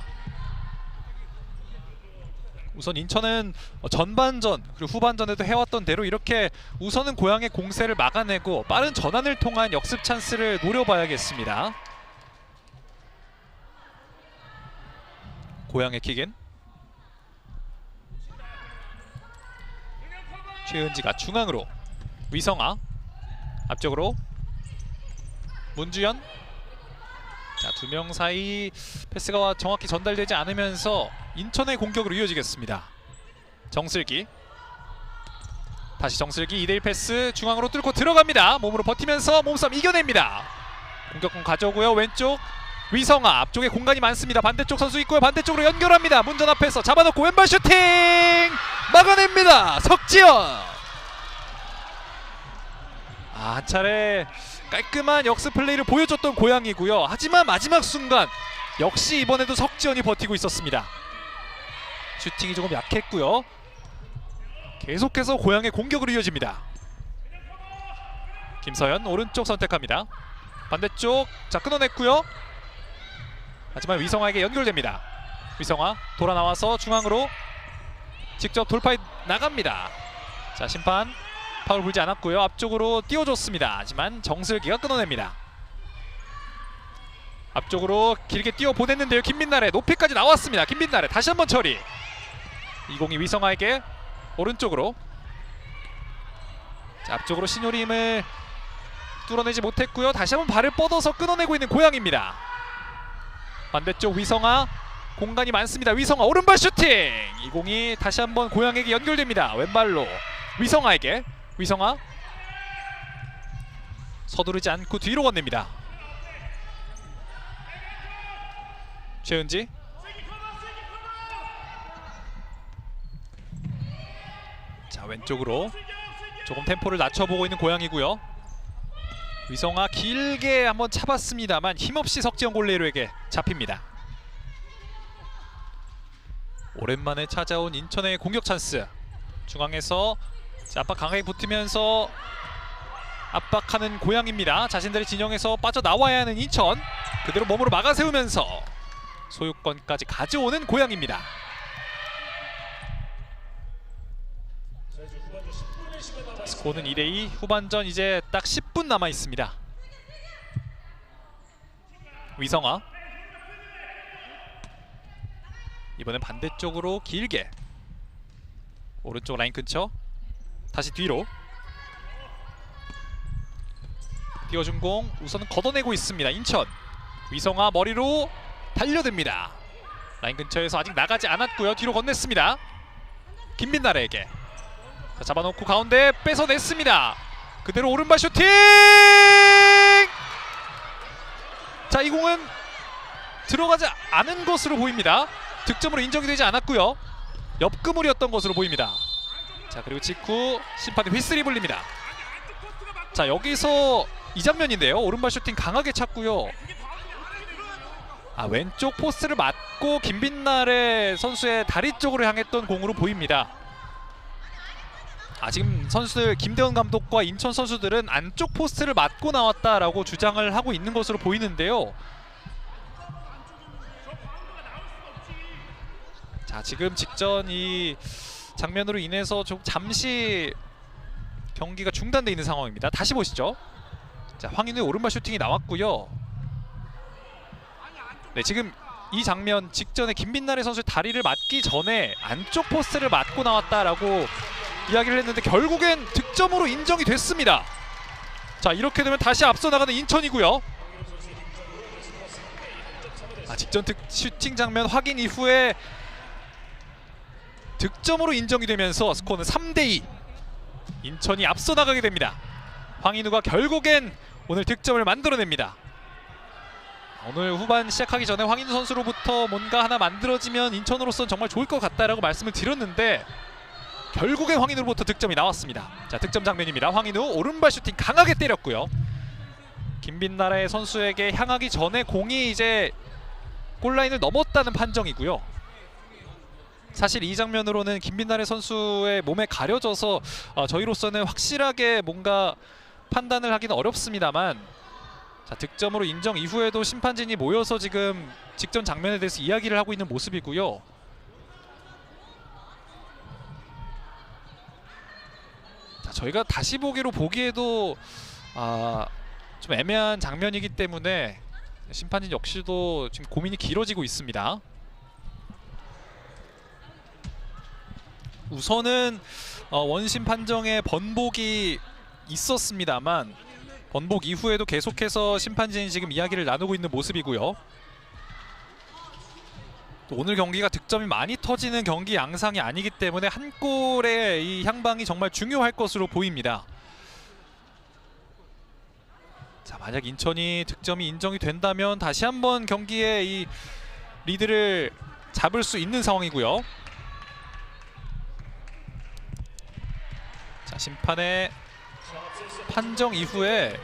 우선 인천은 전반전 그리고 후반전에도 해왔던 대로 이렇게 우선은 고향의 공세를 막아내고 빠른 전환을 통한 역습 찬스를 노려봐야겠습니다. 고향의 킥인. 최은지가 중앙으로. 위성아 앞쪽으로. 문주연. 자, 두 명 사이 패스가 정확히 전달되지 않으면서 인천의 공격으로 이어지겠습니다. 정슬기. 다시 정슬기 2대1 패스 중앙으로 뚫고 들어갑니다. 몸으로 버티면서 몸싸움 이겨냅니다. 공격권 가져오고요. 왼쪽 위성아 앞쪽에 공간이 많습니다. 반대쪽 선수 있고요. 반대쪽으로 연결합니다. 문전 앞에서 잡아놓고 왼발 슈팅 막아냅니다. 석지연. 한 차례 깔끔한 역습 플레이를 보여줬던 고향이고요. 하지만 마지막 순간 역시 이번에도 석지연이 버티고 있었습니다. 슈팅이 조금 약했고요. 계속해서 고향의 공격으로 이어집니다. 김서연 오른쪽 선택합니다. 반대쪽 자, 끊어냈고요. 하지만 위성아에게 연결됩니다. 위성아 돌아 나와서 중앙으로 직접 돌파해 나갑니다. 자, 심판 파울 불지 않았고요. 앞쪽으로 띄워줬습니다. 하지만 정슬기가 끊어냅니다. 앞쪽으로 길게 띄워 보냈는데요. 김민날의 높이까지 나왔습니다. 김민날의 다시 한번 처리. 202 위성아에게 오른쪽으로. 자, 앞쪽으로 신효림을 뚫어내지 못했고요. 다시 한번 발을 뻗어서 끊어내고 있는 고향입니다. 반대쪽 위성아 공간이 많습니다. 위성아 오른발 슈팅. 202 다시 한번 고향에게 연결됩니다. 왼발로 위성아에게. 위성아 서두르지 않고 뒤로 건넵니다. 최은지. 자, 왼쪽으로 조금 템포를 낮춰보고 있는 고향이고요. 위성아 길게 한번 차봤습니다만 힘없이 석지영 골레이로에게 잡힙니다. 오랜만에 찾아온 인천의 공격 찬스. 중앙에서 자, 압박 강하게 붙으면서 압박하는 고양입니다. 자신들의 진영에서 빠져나와야 하는 인천. 그대로 몸으로 막아세우면서 소유권까지 가져오는 고양입니다. 스코어는 2대2. 후반전 이제 딱 10분 남아 있습니다. 위성아, 이번엔 반대쪽으로 길게 오른쪽 라인 근처, 다시 뒤로 띄워준 공 우선은 걷어내고 있습니다. 인천. 위성아 머리로 달려듭니다. 라인 근처에서 아직 나가지 않았고요. 뒤로 건넸습니다. 김민나래에게. 자, 잡아놓고 가운데 뺏어냈습니다. 그대로 오른발 슈팅! 자, 이 공은 들어가지 않은 것으로 보입니다. 득점으로 인정이 되지 않았고요. 옆그물이었던 것으로 보입니다. 자, 그리고 직후 심판이 휘슬이 불립니다. 자, 여기서 이 장면인데요. 오른발 슈팅 강하게 찼고요. 왼쪽 포스트를 맞고 김빛날의 선수의 다리 쪽으로 향했던 공으로 보입니다. 지금 선수들 김대원 감독과 인천 선수들은 안쪽 포스트를 맞고 나왔다라고 주장을 하고 있는 것으로 보이는데요. 자, 지금 직전 이 장면으로 인해서 좀 잠시 경기가 중단되어 있는 상황입니다. 다시 보시죠. 자, 황인우의 오른발 슈팅이 나왔고요. 네, 지금 이 장면 직전에 김빛나래 선수의 다리를 맞기 전에 안쪽 포스트를 맞고 나왔다라고 이야기를 했는데 결국엔 득점으로 인정이 됐습니다. 자, 이렇게 되면 다시 앞서 나가는 인천이고요. 직전 슈팅 장면 확인 이후에 득점으로 인정이 되면서 스코어는 3대2. 인천이 앞서 나가게 됩니다. 황인우가 결국엔 오늘 득점을 만들어냅니다. 오늘 후반 시작하기 전에 황인우 선수로부터 뭔가 하나 만들어지면 인천으로서는 정말 좋을 것 같다라고 말씀을 드렸는데 결국엔 황인우로부터 득점이 나왔습니다. 자, 득점 장면입니다. 황인우 오른발 슈팅 강하게 때렸고요. 김빛나라의 선수에게 향하기 전에 공이 이제 골라인을 넘었다는 판정이고요. 사실 이 장면으로는 김빛나래 선수의 몸에 가려져서 저희로서는 확실하게 뭔가 판단을 하기는 어렵습니다만, 자, 득점으로 인정 이후에도 심판진이 모여서 지금 직전 장면에 대해서 이야기를 하고 있는 모습이고요. 자, 저희가 다시 보기로 보기에도 좀 애매한 장면이기 때문에 심판진 역시도 지금 고민이 길어지고 있습니다. 우선은 원심 판정에 번복이 있었습니다만 번복 이후에도 계속해서 심판진이 지금 이야기를 나누고 있는 모습이고요. 또 오늘 경기가 득점이 많이 터지는 경기 양상이 아니기 때문에 한 골의 이 향방이 정말 중요할 것으로 보입니다. 자, 만약 인천이 득점이 인정이 된다면 다시 한번 경기의 이 리드를 잡을 수 있는 상황이고요. 자, 심판의 판정 이후에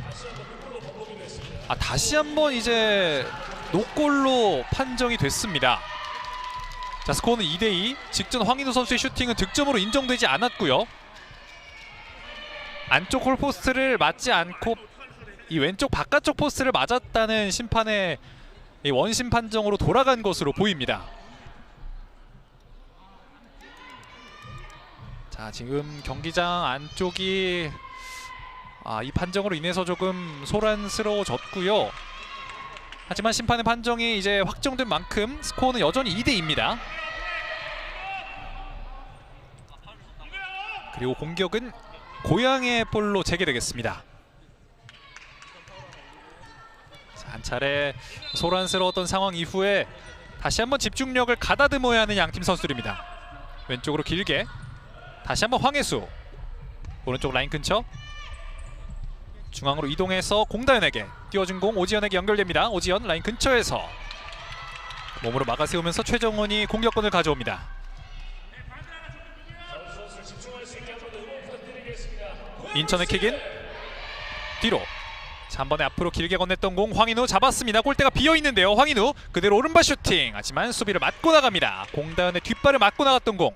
다시 한번 이제 노골로 판정이 됐습니다. 자, 스코어는 2대2. 직전 황인우 선수의 슈팅은 득점으로 인정되지 않았고요. 안쪽 홀포스트를 맞지 않고 이 왼쪽 바깥쪽 포스트를 맞았다는 심판의 이 원심 판정으로 돌아간 것으로 보입니다. 자, 지금 경기장 안쪽이 이 판정으로 인해서 조금 소란스러워졌고요. 하지만 심판의 판정이 이제 확정된 만큼 스코어는 여전히 2대2입니다. 그리고 공격은 고양의 볼로 재개되겠습니다. 자, 한 차례 소란스러웠던 상황 이후에 다시 한번 집중력을 가다듬어야 하는 양팀 선수들입니다. 왼쪽으로 길게 다시 한번 황혜수, 오른쪽 라인 근처 중앙으로 이동해서 공다현에게 띄워준 공 오지연에게 연결됩니다. 오지연 라인 근처에서 몸으로 막아세우면서 최정원이 공격권을 가져옵니다. 인천의 킥인 뒤로. 자, 한 번에 앞으로 길게 건넸던 공 황인우 잡았습니다. 골대가 비어있는데요. 황인우 그대로 오른발 슈팅. 하지만 수비를 맞고 나갑니다. 공다현의 뒷발을 맞고 나갔던 공.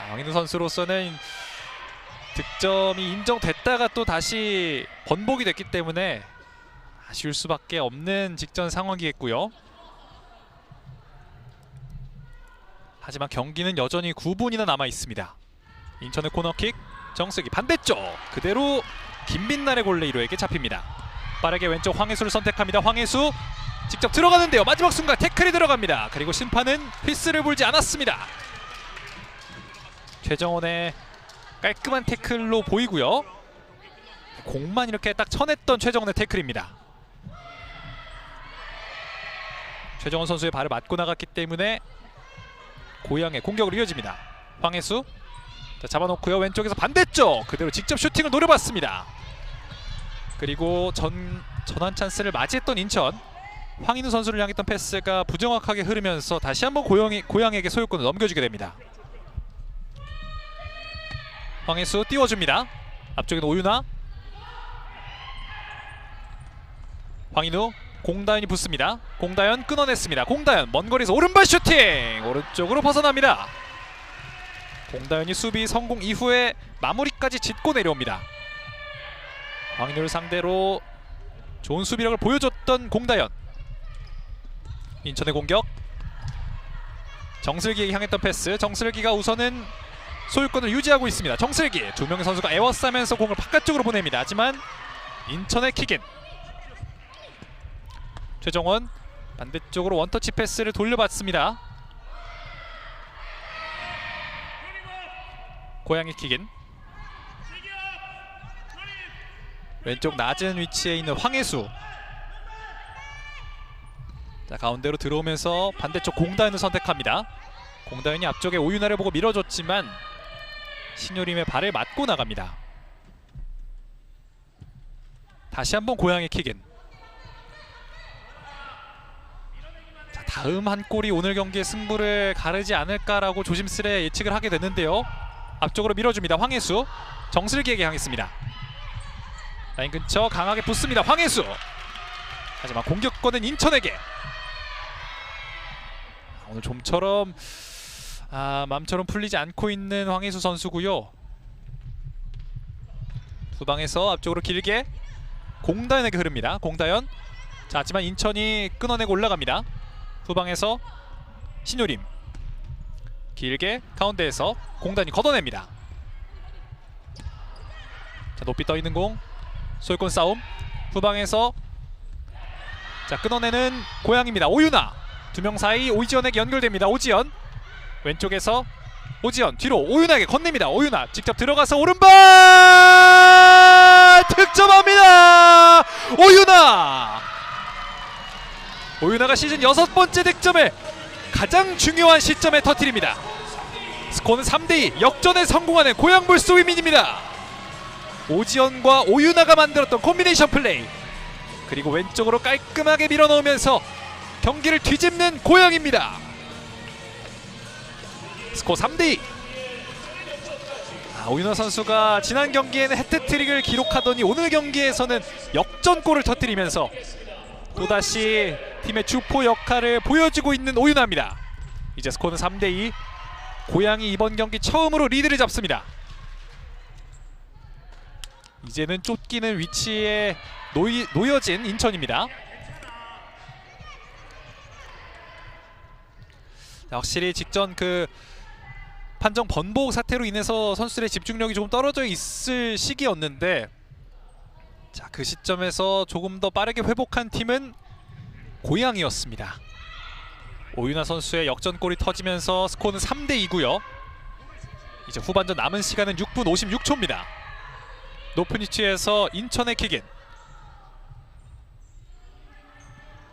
황인우 선수로서는 득점이 인정됐다가 또 다시 번복이 됐기 때문에 아쉬울 수밖에 없는 직전 상황이겠고요. 하지만 경기는 여전히 9분이나 남아 있습니다. 인천의 코너킥, 정슬기 반대쪽 그대로 김민날의 골레이로에게 잡힙니다. 빠르게 왼쪽 황혜수를 선택합니다. 황혜수 직접 들어가는데요. 마지막 순간 태클이 들어갑니다. 그리고 심판은 휘슬을 불지 않았습니다. 최정원의 깔끔한 태클로 보이고요. 공만 이렇게 딱 쳐냈던 최정원의 태클입니다. 최정원 선수의 발을 맞고 나갔기 때문에 고향의 공격으로 이어집니다. 황혜수 자, 잡아놓고요. 왼쪽에서 반대쪽 그대로 직접 슈팅을 노려봤습니다. 그리고 전환 찬스를 맞이했던 인천, 황인우 선수를 향했던 패스가 부정확하게 흐르면서 다시 한번 고향에게 소유권을 넘겨주게 됩니다. 황혜수 띄워줍니다. 앞쪽에는 오윤아, 황인우, 공다현이 붙습니다. 공다현 끊어냈습니다. 공다현 먼 거리에서 오른발 슈팅! 오른쪽으로 벗어납니다. 공다현이 수비 성공 이후에 마무리까지 짓고 내려옵니다. 황인우를 상대로 좋은 수비력을 보여줬던 공다현. 인천의 공격, 정슬기에게 향했던 패스. 정슬기가 우선은 소유권을 유지하고 있습니다. 정슬기 두 명의 선수가 에워싸면서 공을 바깥쪽으로 보냅니다. 하지만 인천의 킥인. 최정원 반대쪽으로 원터치 패스를 돌려받습니다. 고양이 킥인. 왼쪽 낮은 위치에 있는 황혜수. 자, 가운데로 들어오면서 반대쪽 공다현을 선택합니다. 공다현이 앞쪽에 오윤아를 보고 밀어줬지만 신효림의 발을 맞고 나갑니다. 다시 한번 고양이 킥인. 자, 다음 한 골이 오늘 경기의 승부를 가르지 않을까라고 조심스레 예측을 하게 됐는데요. 앞쪽으로 밀어줍니다. 황혜수 정슬기에게 향했습니다. 라인 근처 강하게 붙습니다. 황혜수. 하지만 공격권은 인천에게. 오늘 좀처럼 맘처럼 풀리지 않고 있는 황혜수 선수고요. 후방에서 앞쪽으로 길게 공다현에게 흐릅니다. 공다현. 자, 하지만 인천이 끊어내고 올라갑니다. 후방에서 신효림 길게 가운데에서 공단이 걷어냅니다. 자, 높이 떠있는 공, 소유권 싸움. 후방에서 자, 끊어내는 고양입니다. 오윤아 두 명 사이 오지연에게 연결됩니다. 오지연 왼쪽에서 오지연 뒤로 오윤아에게 건넵니다. 오윤아 직접 들어가서 오른발 득점합니다. 오윤아가 시즌 6번째 득점을 가장 중요한 시점에 터뜨립니다. 스코어는 3대2 역전에 성공하는 고양불스 위민입니다. 오지연과 오윤아가 만들었던 콤비네이션 플레이, 그리고 왼쪽으로 깔끔하게 밀어넣으면서 경기를 뒤집는 고양입니다. 스코어 3대2. 오윤아 선수가 지난 경기에는 해트트릭을 기록하더니 오늘 경기에서는 역전골을 터뜨리면서 또다시 팀의 주포 역할을 보여주고 있는 오윤아입니다. 이제 스코어는 3대2. 고양이 이번 경기 처음으로 리드를 잡습니다. 이제는 쫓기는 위치에 놓여진 인천입니다. 확실히 직전 그 판정 번복 사태로 인해서 선수들의 집중력이 조금 떨어져 있을 시기였는데, 자, 그 시점에서 조금 더 빠르게 회복한 팀은 고양이였습니다. 오윤아 선수의 역전골이 터지면서 스코어는 3대2고요. 이제 후반전 남은 시간은 6분 56초입니다. 높은 위치에서 인천의 킥인.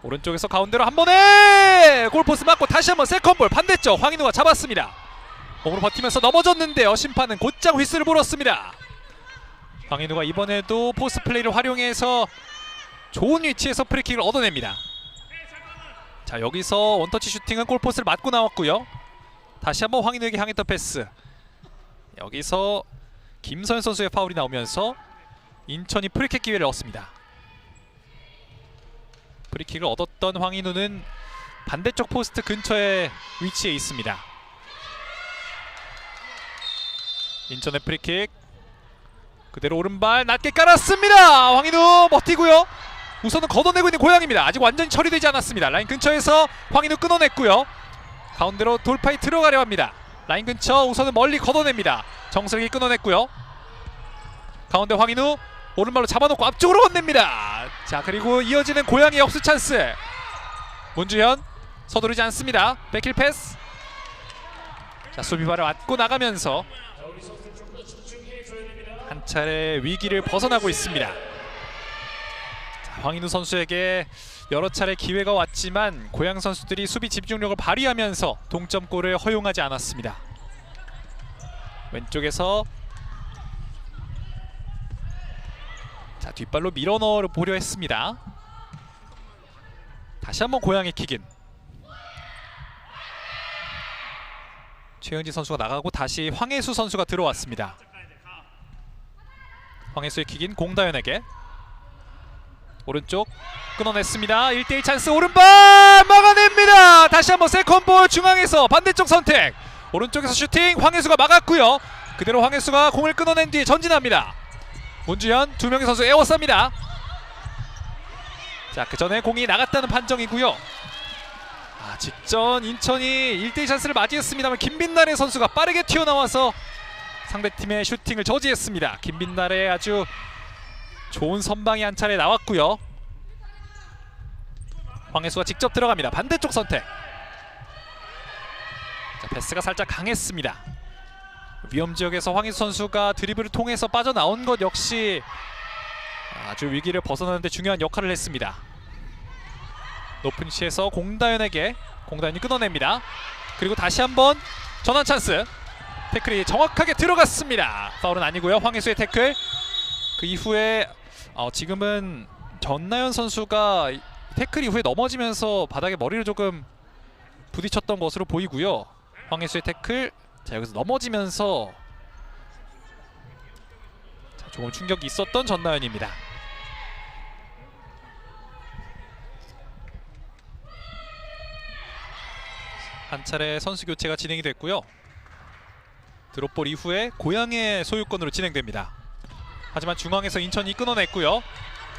오른쪽에서 가운데로 한 번에 골포스 맞고 다시 한번 세컨볼 반대쪽 황인우가 잡았습니다. 몸으로 버티면서 넘어졌는데요. 심판은 곧장 휘슬을 불었습니다. 황인우가 이번에도 포스트 플레이를 활용해서 좋은 위치에서 프리킥을 얻어냅니다. 자, 여기서 원터치 슈팅은 골포스를 맞고 나왔고요. 다시 한번 황인우에게 향했던 패스. 여기서 김서현 선수의 파울이 나오면서 인천이 프리킥 기회를 얻습니다. 프리킥을 얻었던 황인우는 반대쪽 포스트 근처에 위치해 있습니다. 인천의 프리킥. 그대로 오른발 낮게 깔았습니다. 황인우 버티고요. 우선은 걷어내고 있는 고양입니다. 아직 완전히 처리되지 않았습니다. 라인 근처에서 황인우 끊어냈고요. 가운데로 돌파에 들어가려 합니다. 라인 근처 우선은 멀리 걷어냅니다. 정슬기 끊어냈고요. 가운데 황인우 오른발로 잡아놓고 앞쪽으로 건넵니다. 자, 그리고 이어지는 고양이 역습 찬스. 문주현 서두르지 않습니다. 백힐 패스. 자, 수비발을 맞고 나가면서 한 차례 위기를 벗어나고 있습니다. 자, 황인우 선수에게 여러 차례 기회가 왔지만 고양 선수들이 수비 집중력을 발휘하면서 동점골을 허용하지 않았습니다. 왼쪽에서 자, 뒷발로 밀어 넣어 보려 했습니다. 다시 한번 고양이 킥인. 최은지 선수가 나가고 다시 황혜수 선수가 들어왔습니다. 황혜수의 킥인 공다현에게 오른쪽 끊어냈습니다. 1대1 찬스. 오른발 막아냅니다. 다시 한번 세컨볼 중앙에서 반대쪽 선택. 오른쪽에서 슈팅. 황혜수가 막았고요. 그대로 황혜수가 공을 끊어낸 뒤에 전진합니다. 문주현 두 명의 선수 에워쌉니다. 자, 그 전에 공이 나갔다는 판정이고요. 직전 인천이 1대2 찬스를 맞이했습니다만 김빛날의 선수가 빠르게 튀어나와서 상대팀의 슈팅을 저지했습니다. 김빛날의 아주 좋은 선방이 한 차례 나왔고요. 황혜수가 직접 들어갑니다. 반대쪽 선택. 자, 패스가 살짝 강했습니다. 위험지역에서 황희수 선수가 드리블을 통해서 빠져나온 것 역시 아주 위기를 벗어나는데 중요한 역할을 했습니다. 높은 위치에서 공다현에게 공다현이 끊어냅니다. 그리고 다시 한번 전환 찬스. 태클이 정확하게 들어갔습니다. 파울은 아니고요. 황희수의 태클. 그 이후에 지금은 전나연 선수가 태클 이후에 넘어지면서 바닥에 머리를 조금 부딪혔던 것으로 보이고요. 황희수의 태클. 자, 여기서 넘어지면서 자, 조금 충격이 있었던 전나연입니다. 한 차례 선수 교체가 진행이 됐고요. 드롭볼 이후에 고양의 소유권으로 진행됩니다. 하지만 중앙에서 인천이 끊어냈고요.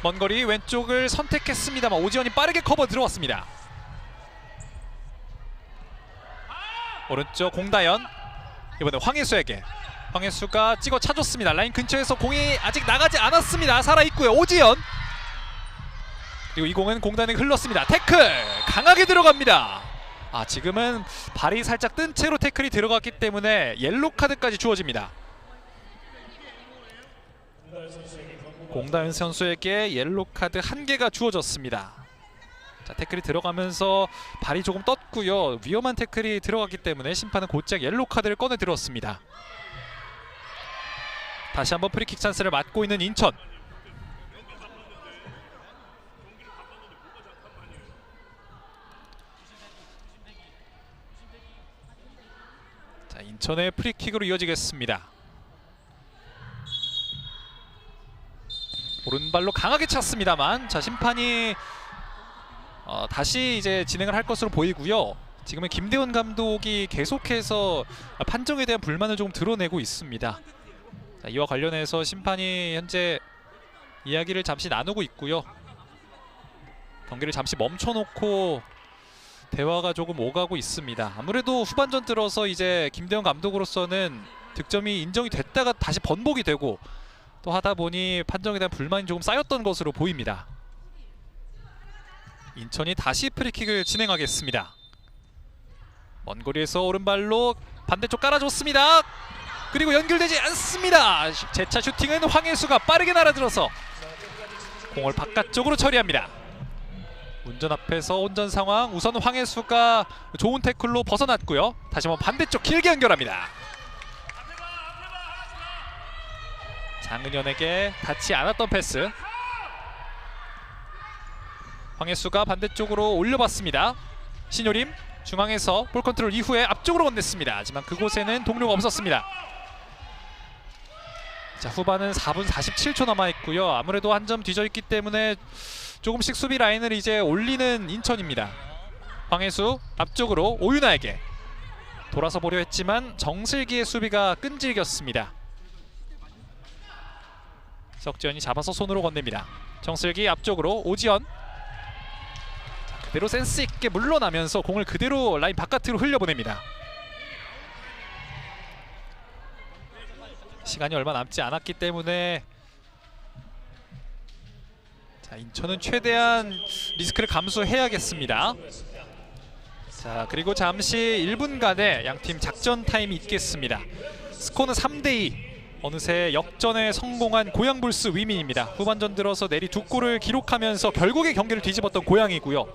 먼 거리 왼쪽을 선택했습니다만 오지원이 빠르게 커버 들어왔습니다. 오른쪽 공다현. 이번에 황혜수에게. 황혜수가 찍어 차줬습니다. 라인 근처에서 공이 아직 나가지 않았습니다. 살아있고요. 오지연. 그리고 이 공은 공단에 흘렀습니다. 태클 강하게 들어갑니다. 지금은 발이 살짝 뜬 채로 태클이 들어갔기 때문에 옐로 카드까지 주어집니다. 공다현 선수에게 옐로 카드 1개가 주어졌습니다. 자, 태클이 들어가면서 발이 조금 떴고요. 위험한 태클이 들어갔기 때문에 심판은 곧장 옐로 카드를 꺼내 들었습니다. 다시 한번 프리킥 찬스를 맞고 있는 인천. 자, 인천의 프리킥으로 이어지겠습니다. 오른발로 강하게 찼습니다만 자, 심판이 다시 이제 진행을 할 것으로 보이고요. 지금은 김대원 감독이 계속해서 판정에 대한 불만을 좀 드러내고 있습니다. 자, 이와 관련해서 심판이 현재 이야기를 잠시 나누고 있고요. 경기를 잠시 멈춰놓고 대화가 조금 오가고 있습니다. 아무래도 후반전 들어서 이제 김대원 감독으로서는 득점이 인정이 됐다가 다시 번복이 되고 또 하다 보니 판정에 대한 불만이 조금 쌓였던 것으로 보입니다. 인천이 다시 프리킥을 진행하겠습니다. 먼 거리에서 오른발로 반대쪽 깔아줬습니다. 그리고 연결되지 않습니다. 재차 슈팅은 황혜수가 빠르게 날아들어서 공을 바깥쪽으로 처리합니다. 운전 앞에서 온전 상황. 우선 황혜수가 좋은 태클로 벗어났고요. 다시 한번 반대쪽 길게 연결합니다. 장은현에게 닿지 않았던 패스. 황혜수가 반대쪽으로 올려봤습니다. 신효림 중앙에서 볼 컨트롤 이후에 앞쪽으로 건넸습니다. 하지만 그곳에는 동료가 없었습니다. 자, 후반은 4분 47초 남아있고요. 아무래도 한 점 뒤져있기 때문에 조금씩 수비 라인을 이제 올리는 인천입니다. 황혜수 앞쪽으로 오윤아에게 돌아서 보려 했지만 정슬기의 수비가 끈질겼습니다. 석지현이 잡아서 손으로 건넵니다. 정슬기 앞쪽으로 오지연. 자, 그대로 센스 있게 물러나면서 공을 그대로 라인 바깥으로 흘려보냅니다. 시간이 얼마 남지 않았기 때문에 자, 인천은 최대한 리스크를 감수해야겠습니다. 자, 그리고 잠시 1분간의 양팀 작전 타임이 있겠습니다. 스코어는 3대2. 어느새 역전에 성공한 고양불스 위민입니다. 후반전 들어서 내리 2골을 기록하면서 결국에 경기를 뒤집었던 고양이고요.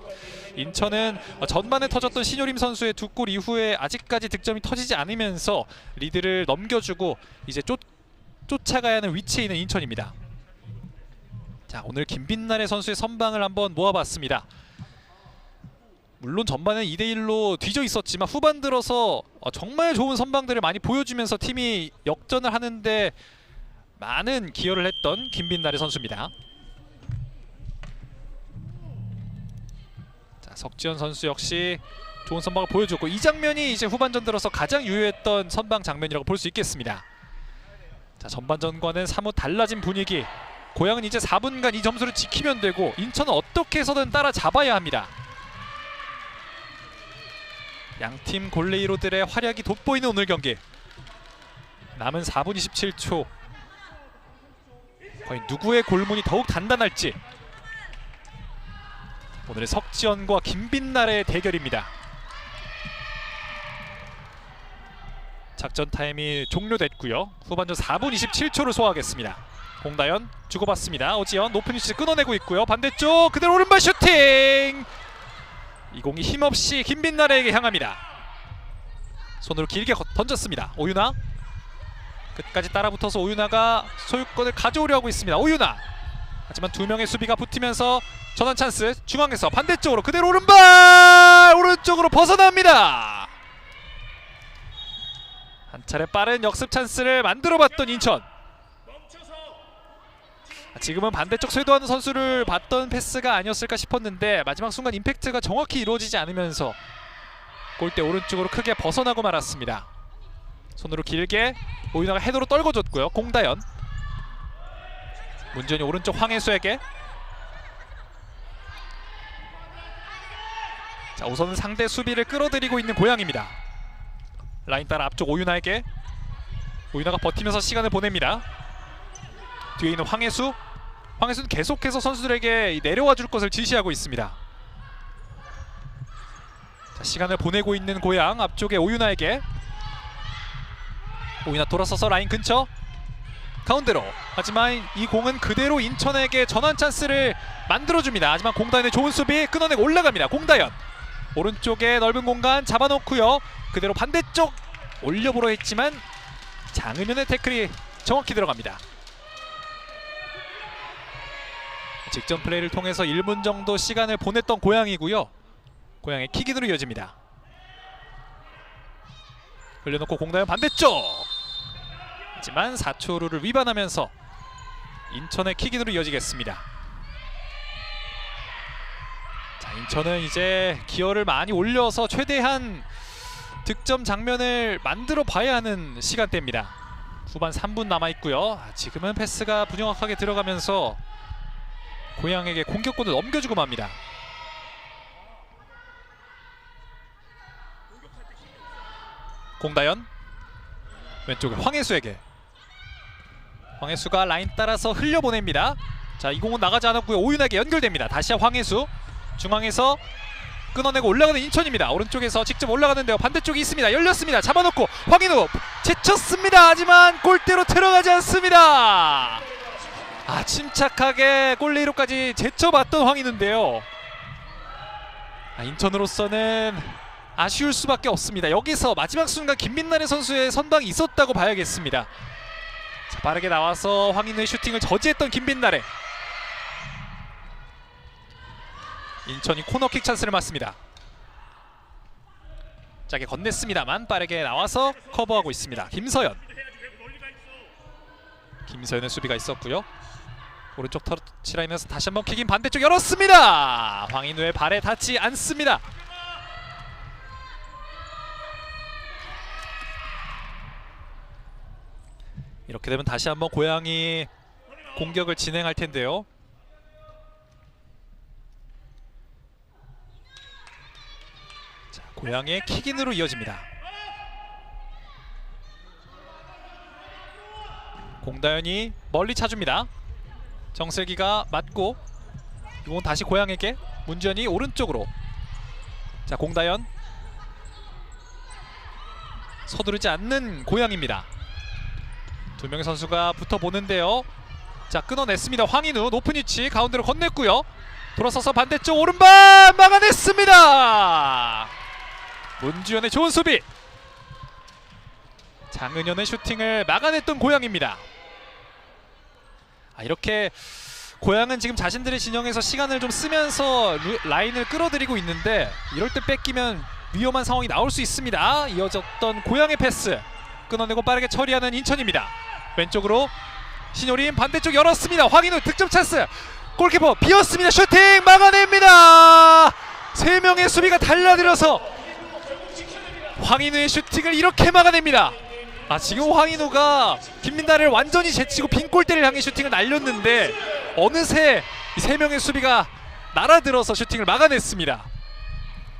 인천은 전반에 터졌던 신효림 선수의 2골 이후에 아직까지 득점이 터지지 않으면서 리드를 넘겨주고 이제 쫓아가야 하는 위치에 있는 인천입니다. 자, 오늘 김빛나래 선수의 선방을 한번 모아봤습니다. 물론 전반은 2대1로 뒤져 있었지만 후반 들어서 정말 좋은 선방들을 많이 보여주면서 팀이 역전을 하는데 많은 기여를 했던 김빛나래 선수입니다. 자, 석지현 선수 역시 좋은 선방을 보여줬고 이 장면이 이제 후반전 들어서 가장 유효했던 선방 장면이라고 볼 수 있겠습니다. 자, 전반전과는 사뭇 달라진 분위기. 고양은 이제 4분간 이 점수를 지키면 되고 인천은 어떻게 해서든 따라잡아야 합니다. 양팀 골레이로들의 활약이 돋보이는 오늘 경기. 남은 4분 27초. 과연 누구의 골문이 더욱 단단할지. 오늘의 석지현과 김빛나래의 대결입니다. 작전 타임이 종료됐고요. 후반전 4분 27초를 소화하겠습니다. 공다현 주고받습니다. 오지연 높은 위치 끊어내고 있고요. 반대쪽 그대로 오른발 슈팅! 이 공이 힘없이 김빛나래에게 향합니다. 손으로 길게 던졌습니다. 오윤아 끝까지 따라붙어서 오윤아가 소유권을 가져오려 하고 있습니다. 오윤아 하지만 두 명의 수비가 붙으면서 전환 찬스. 중앙에서 반대쪽으로 그대로 오른발! 오른쪽으로 벗어납니다. 한 차례 빠른 역습 찬스를 만들어봤던 인천. 지금은 반대쪽 쇄도하는 선수를 봤던 패스가 아니었을까 싶었는데 마지막 순간 임팩트가 정확히 이루어지지 않으면서 골대 오른쪽으로 크게 벗어나고 말았습니다. 손으로 길게 오윤아가 헤더로 떨궈줬고요. 공다현 문전이 오른쪽 황혜수에게. 자, 우선은 상대 수비를 끌어들이고 있는 고양입니다. 라인 따라 앞쪽 오윤아에게. 오윤아가 버티면서 시간을 보냅니다. 뒤에 있는 황혜수. 황혜수는 계속해서 선수들에게 내려와 줄 것을 지시하고 있습니다. 자, 시간을 보내고 있는 고양. 앞쪽에 오윤아에게. 오윤아 돌아서서 라인 근처 가운데로. 하지만 이 공은 그대로 인천에게 전환 찬스를 만들어줍니다. 하지만 공다현의 좋은 수비 끊어내고 올라갑니다. 공다현 오른쪽에 넓은 공간 잡아놓고요. 그대로 반대쪽 올려보려 했지만 장은현의 태클이 정확히 들어갑니다. 직전 플레이를 통해서 1분 정도 시간을 보냈던 고양이고요. 고양의 킥인으로 이어집니다. 흘려놓고 공다현 반대쪽. 하지만 4초 룰을 위반하면서 인천의 킥인으로 이어지겠습니다. 자, 인천은 이제 기어를 많이 올려서 최대한 득점 장면을 만들어 봐야 하는 시간대입니다. 후반 3분 남아있고요. 지금은 패스가 부정확하게 들어가면서 고양에게 공격권을 넘겨주고 맙니다. 공다현 왼쪽에 황혜수에게. 황혜수가 라인 따라서 흘려보냅니다. 자, 이 공은 나가지 않았고요. 오윤에게 연결됩니다. 다시 황혜수 중앙에서 끊어내고 올라가는 인천입니다. 오른쪽에서 직접 올라가는데요. 반대쪽이 있습니다. 열렸습니다. 잡아놓고 황인우 제쳤습니다. 하지만 골대로 들어가지 않습니다. 침착하게 골레이로까지 제쳐봤던 황인우인데요. 인천으로서는 아쉬울 수밖에 없습니다. 여기서 마지막 순간 김빛나래 선수의 선방이 있었다고 봐야겠습니다. 자, 빠르게 나와서 황인우의 슈팅을 저지했던 김빛나래. 인천이 코너킥 찬스를 맞습니다. 짜게 건넸습니다만 빠르게 나와서 커버하고 있습니다. 김서연. 김서연의 수비가 있었고요. 오른쪽 터치라인에서 다시 한번 킥인. 반대쪽 열었습니다. 황인우의 발에 닿지 않습니다. 이렇게 되면 다시 한번 고양이 공격을 진행할 텐데요. 자, 고양의 킥인으로 이어집니다. 공다현이 멀리 차줍니다. 정슬기가 맞고 이건 다시 고양에게 문지연이 오른쪽으로. 자, 공다현 서두르지 않는 고양입니다. 두 명의 선수가 붙어보는데요. 자, 끊어냈습니다. 황인우 높은 위치 가운데로 건넸고요. 돌아서서 반대쪽 오른발 막아냈습니다. 문지연의 좋은 수비. 장은현의 슈팅을 막아냈던 고양입니다. 이렇게 고양은 지금 자신들의 진영에서 시간을 좀 쓰면서 라인을 끌어들이고 있는데 이럴 때 뺏기면 위험한 상황이 나올 수 있습니다. 이어졌던 고양의 패스 끊어내고 빠르게 처리하는 인천입니다. 왼쪽으로 신효림 반대쪽 열었습니다. 황인우 득점 찬스. 골키퍼 비었습니다. 슈팅 막아냅니다. 세 명의 수비가 달라들어서 황인우의 슈팅을 이렇게 막아냅니다. 지금 황인우가 김민다를 완전히 제치고 빈 골대를 향해 슈팅을 날렸는데 어느새 이 세 명의 수비가 날아들어서 슈팅을 막아냈습니다.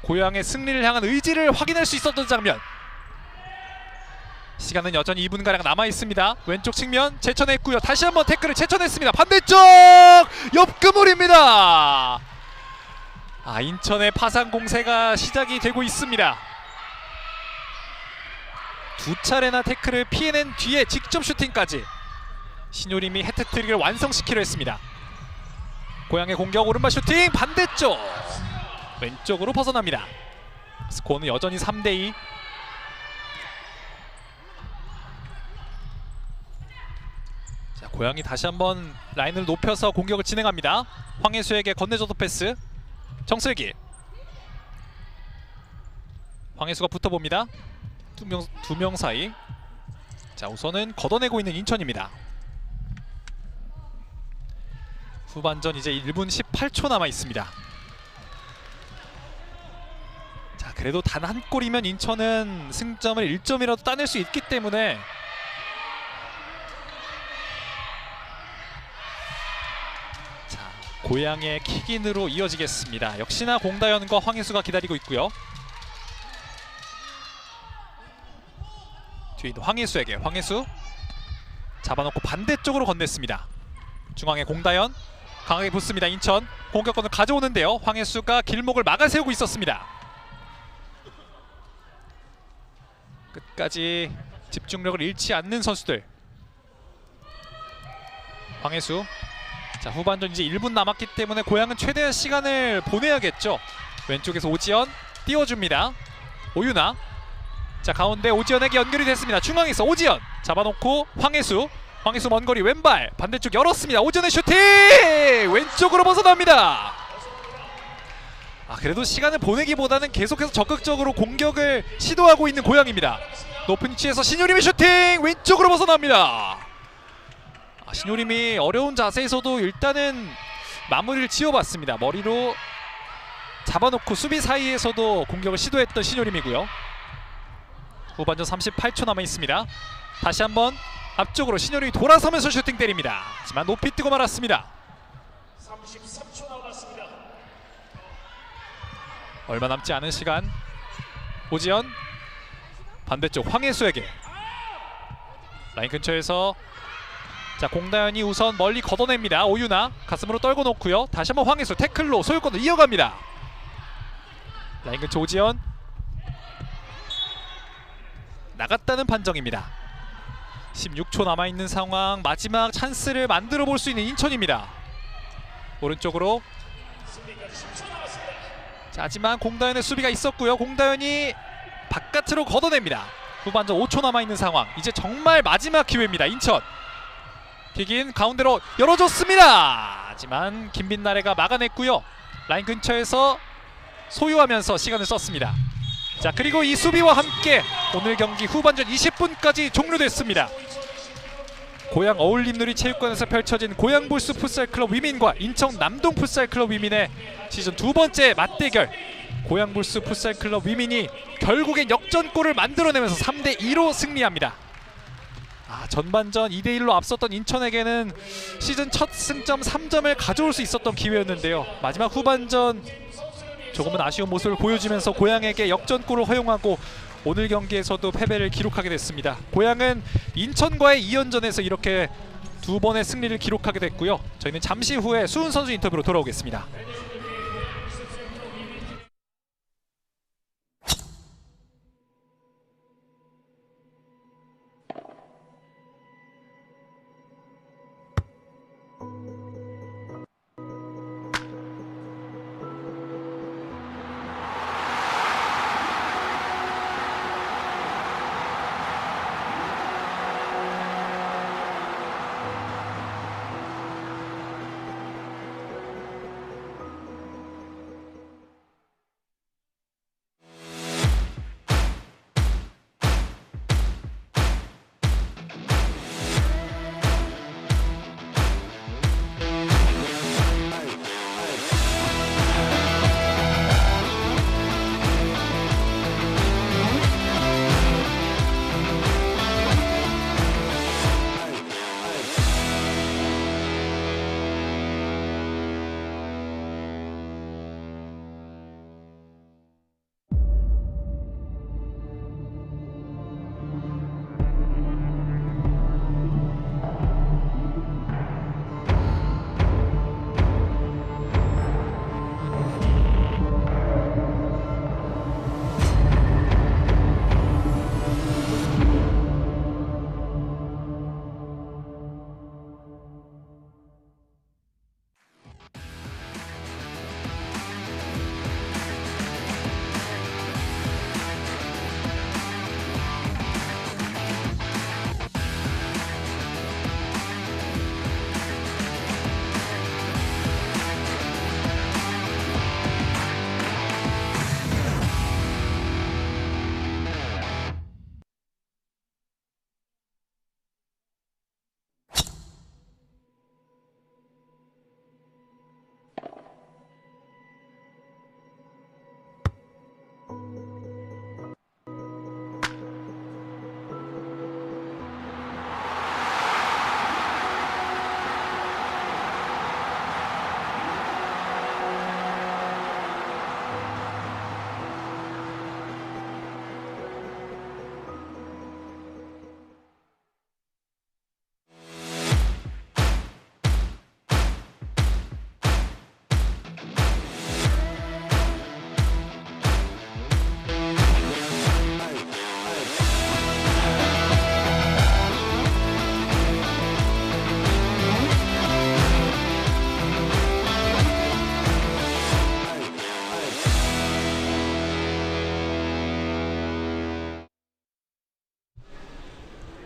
고양의 승리를 향한 의지를 확인할 수 있었던 장면. 시간은 여전히 2분가량 남아있습니다. 왼쪽 측면 제쳐냈고요. 다시 한번 태클을 제쳐냈습니다. 반대쪽 옆그물입니다. 인천의 파상 공세가 시작이 되고 있습니다. 두 차례나 태클을 피해낸 뒤에 직접 슈팅까지 신효림이 해트트릭을 완성시키려 했습니다. 고양의 공격 오른발 슈팅 반대쪽 왼쪽으로 벗어납니다. 스코어는 여전히 3대2. 자, 고양이 다시 한번 라인을 높여서 공격을 진행합니다. 황혜수에게 건네줘도 패스. 정슬기. 황혜수가 붙어봅니다. 두 명 사이. 자, 우선은 걷어내고 있는 인천입니다. 후반전 이제 1분 18초 남아 있습니다. 자, 그래도 단 한 골이면 인천은 승점을 1점이라도 따낼 수 있기 때문에 자, 고양의 킥인으로 이어지겠습니다. 역시나 공다현과 황희수가 기다리고 있고요. 뒤에 있는 황희수에게 황희수 잡아놓고 반대쪽으로 건넸습니다. 중앙에 공다현 강하게 붙습니다. 인천 공격권을 가져오는데요. 황희수가 길목을 막아세우고 있었습니다. 끝까지 집중력을 잃지 않는 선수들. 황희수. 자, 후반전 이제 1분 남았기 때문에 고양은 최대한 시간을 보내야겠죠. 왼쪽에서 오지연 띄워줍니다. 오유나. 자, 가운데 오지연에게 연결이 됐습니다. 중앙에서 오지연 잡아놓고 황혜수 먼거리 왼발 반대쪽 열었습니다. 오지연의 슈팅 왼쪽으로 벗어납니다. 그래도 시간을 보내기보다는 계속해서 적극적으로 공격을 시도하고 있는 고양입니다. 높은 위치에서 신효림의 슈팅 왼쪽으로 벗어납니다. 신효림이 어려운 자세에서도 일단은 마무리를 지어봤습니다. 머리로 잡아놓고 수비 사이에서도 공격을 시도했던 신효림이고요. 후반전 38초 남아있습니다. 다시 한번 앞쪽으로 신효림이 돌아서면서 슈팅 때립니다. 하지만 높이 뜨고 말았습니다. 33초 남았습니다. 얼마 남지 않은 시간. 오지연 반대쪽 황혜수에게 라인 근처에서 자, 공다현이 우선 멀리 걷어냅니다. 오유나 가슴으로 떨궈 놓고요. 다시 한번 황혜수 태클로 소유권을 이어갑니다. 라인 근처 오지연 나갔다는 판정입니다. 16초 남아있는 상황. 마지막 찬스를 만들어 볼 수 있는 인천입니다. 오른쪽으로. 자, 하지만 공다현의 수비가 있었고요. 공다현이 바깥으로 걷어냅니다. 후반전 5초 남아있는 상황. 이제 정말 마지막 기회입니다. 인천 킥인 가운데로 열어줬습니다. 하지만 김빛나래가 막아냈고요. 라인 근처에서 소유하면서 시간을 썼습니다. 자, 그리고 이 수비와 함께 오늘 경기 후반전 20분까지 종료됐습니다. 고양 어울림놀이 체육관에서 펼쳐진 고양볼스 풋살클럽 위민과 인천 남동 풋살클럽 위민의 시즌 두 번째 맞대결. 고양볼스 풋살클럽 위민이 결국엔 역전골을 만들어내면서 3대2로 승리합니다. 전반전 2대1로 앞섰던 인천에게는 시즌 첫 승점 3점을 가져올 수 있었던 기회였는데요. 마지막 후반전 조금은 아쉬운 모습을 보여주면서 고양에게 역전골을 허용하고 오늘 경기에서도 패배를 기록하게 됐습니다. 고양은 인천과의 2연전에서 이렇게 두 번의 승리를 기록하게 됐고요. 저희는 잠시 후에 수훈 선수 인터뷰로 돌아오겠습니다.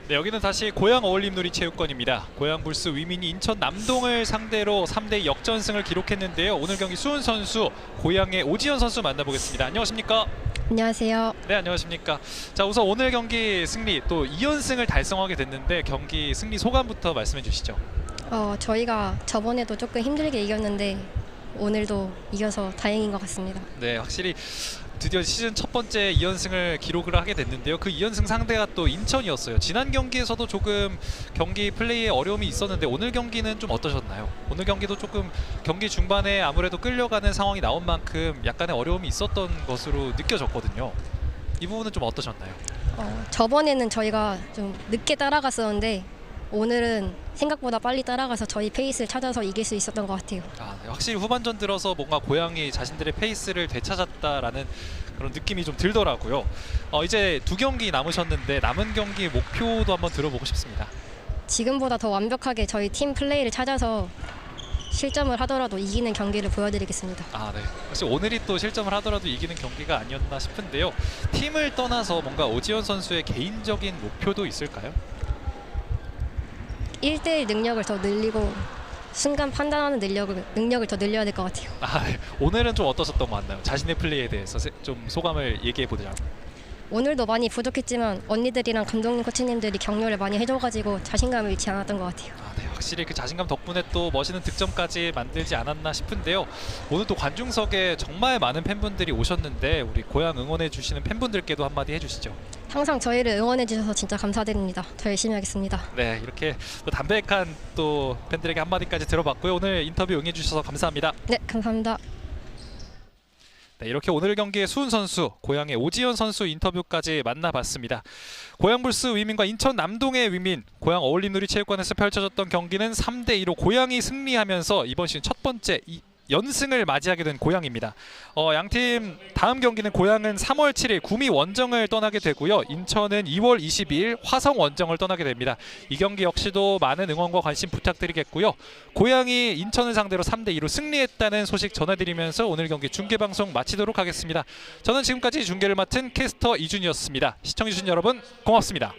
네, 여기는 다시 고양 어울림놀이체육관입니다. 고양 불스 위민이 인천 남동을 상대로 3대 역전승을 기록했는데요. 오늘 경기 수훈 선수, 고양의 오지현 선수 만나보겠습니다. 안녕하십니까? 안녕하세요. 네, 안녕하십니까? 자, 우선 오늘 경기 승리, 또 2연승을 달성하게 됐는데 경기 승리 소감부터 말씀해 주시죠. 저희가 저번에도 조금 힘들게 이겼는데 오늘도 이겨서 다행인 것 같습니다. 네, 확실히 드디어 시즌 첫 번째 2연승을 기록을 하게 됐는데요. 그 2연승 상대가 또 인천이었어요. 지난 경기에서도 조금 경기 플레이에 어려움이 있었는데 오늘 경기는 좀 어떠셨나요? 오늘 경기도 조금 경기 중반에 아무래도 끌려가는 상황이 나온 만큼 약간의 어려움이 있었던 것으로 느껴졌거든요. 이 부분은 좀 어떠셨나요? 저번에는 저희가 좀 늦게 따라갔었는데 오늘은 생각보다 빨리 따라가서 저희 페이스를 찾아서 이길 수 있었던 것 같아요. 네, 확실히 후반전 들어서 뭔가 고양이 자신들의 페이스를 되찾았다라는 그런 느낌이 좀 들더라고요. 이제 2경기 남으셨는데 남은 경기 목표도 한번 들어보고 싶습니다. 지금보다 더 완벽하게 저희 팀 플레이를 찾아서 실점을 하더라도 이기는 경기를 보여드리겠습니다. 네. 혹시 오늘이 또 실점을 하더라도 이기는 경기가 아니었나 싶은데요. 팀을 떠나서 뭔가 오지현 선수의 개인적인 목표도 있을까요? 1대1 능력을 더 늘리고 순간 판단하는 능력을 더 늘려야 될 것 같아요. 네. 오늘은 좀 어떠셨던 것 같나요? 자신의 플레이에 대해서 좀 소감을 얘기해 보자면. 오늘도 많이 부족했지만 언니들이랑 감독님, 코치님들이 격려를 많이 해줘가지고 자신감을 잃지 않았던 것 같아요. 네. 확실히 그 자신감 덕분에 또 멋있는 득점까지 만들지 않았나 싶은데요. 오늘 또 관중석에 정말 많은 팬분들이 오셨는데 우리 고양 응원해 주시는 팬분들께도 한마디 해주시죠. 항상 저희를 응원해 주셔서 진짜 감사드립니다. 더 열심히 하겠습니다. 네, 이렇게 또 담백한 또 팬들에게 한마디까지 들어봤고요. 오늘 인터뷰 응해주셔서 감사합니다. 네, 감사합니다. 네, 이렇게 오늘 경기의 수훈 선수, 고향의 오지연 선수 인터뷰까지 만나봤습니다. 고양불스 위민과 인천 남동의 위민, 고양 어울림놀이체육관에서 펼쳐졌던 경기는 3대2로 고양이 승리하면서 이번 시즌 첫 번째 연승을 맞이하게 된 고양입니다. 양팀 다음 경기는 고양은 3월 7일 구미 원정을 떠나게 되고요. 인천은 2월 22일 화성 원정을 떠나게 됩니다. 이 경기 역시도 많은 응원과 관심 부탁드리겠고요. 고양이 인천을 상대로 3대2로 승리했다는 소식 전해드리면서 오늘 경기 중계방송 마치도록 하겠습니다. 저는 지금까지 중계를 맡은 캐스터 이준이었습니다. 시청해주신 여러분 고맙습니다.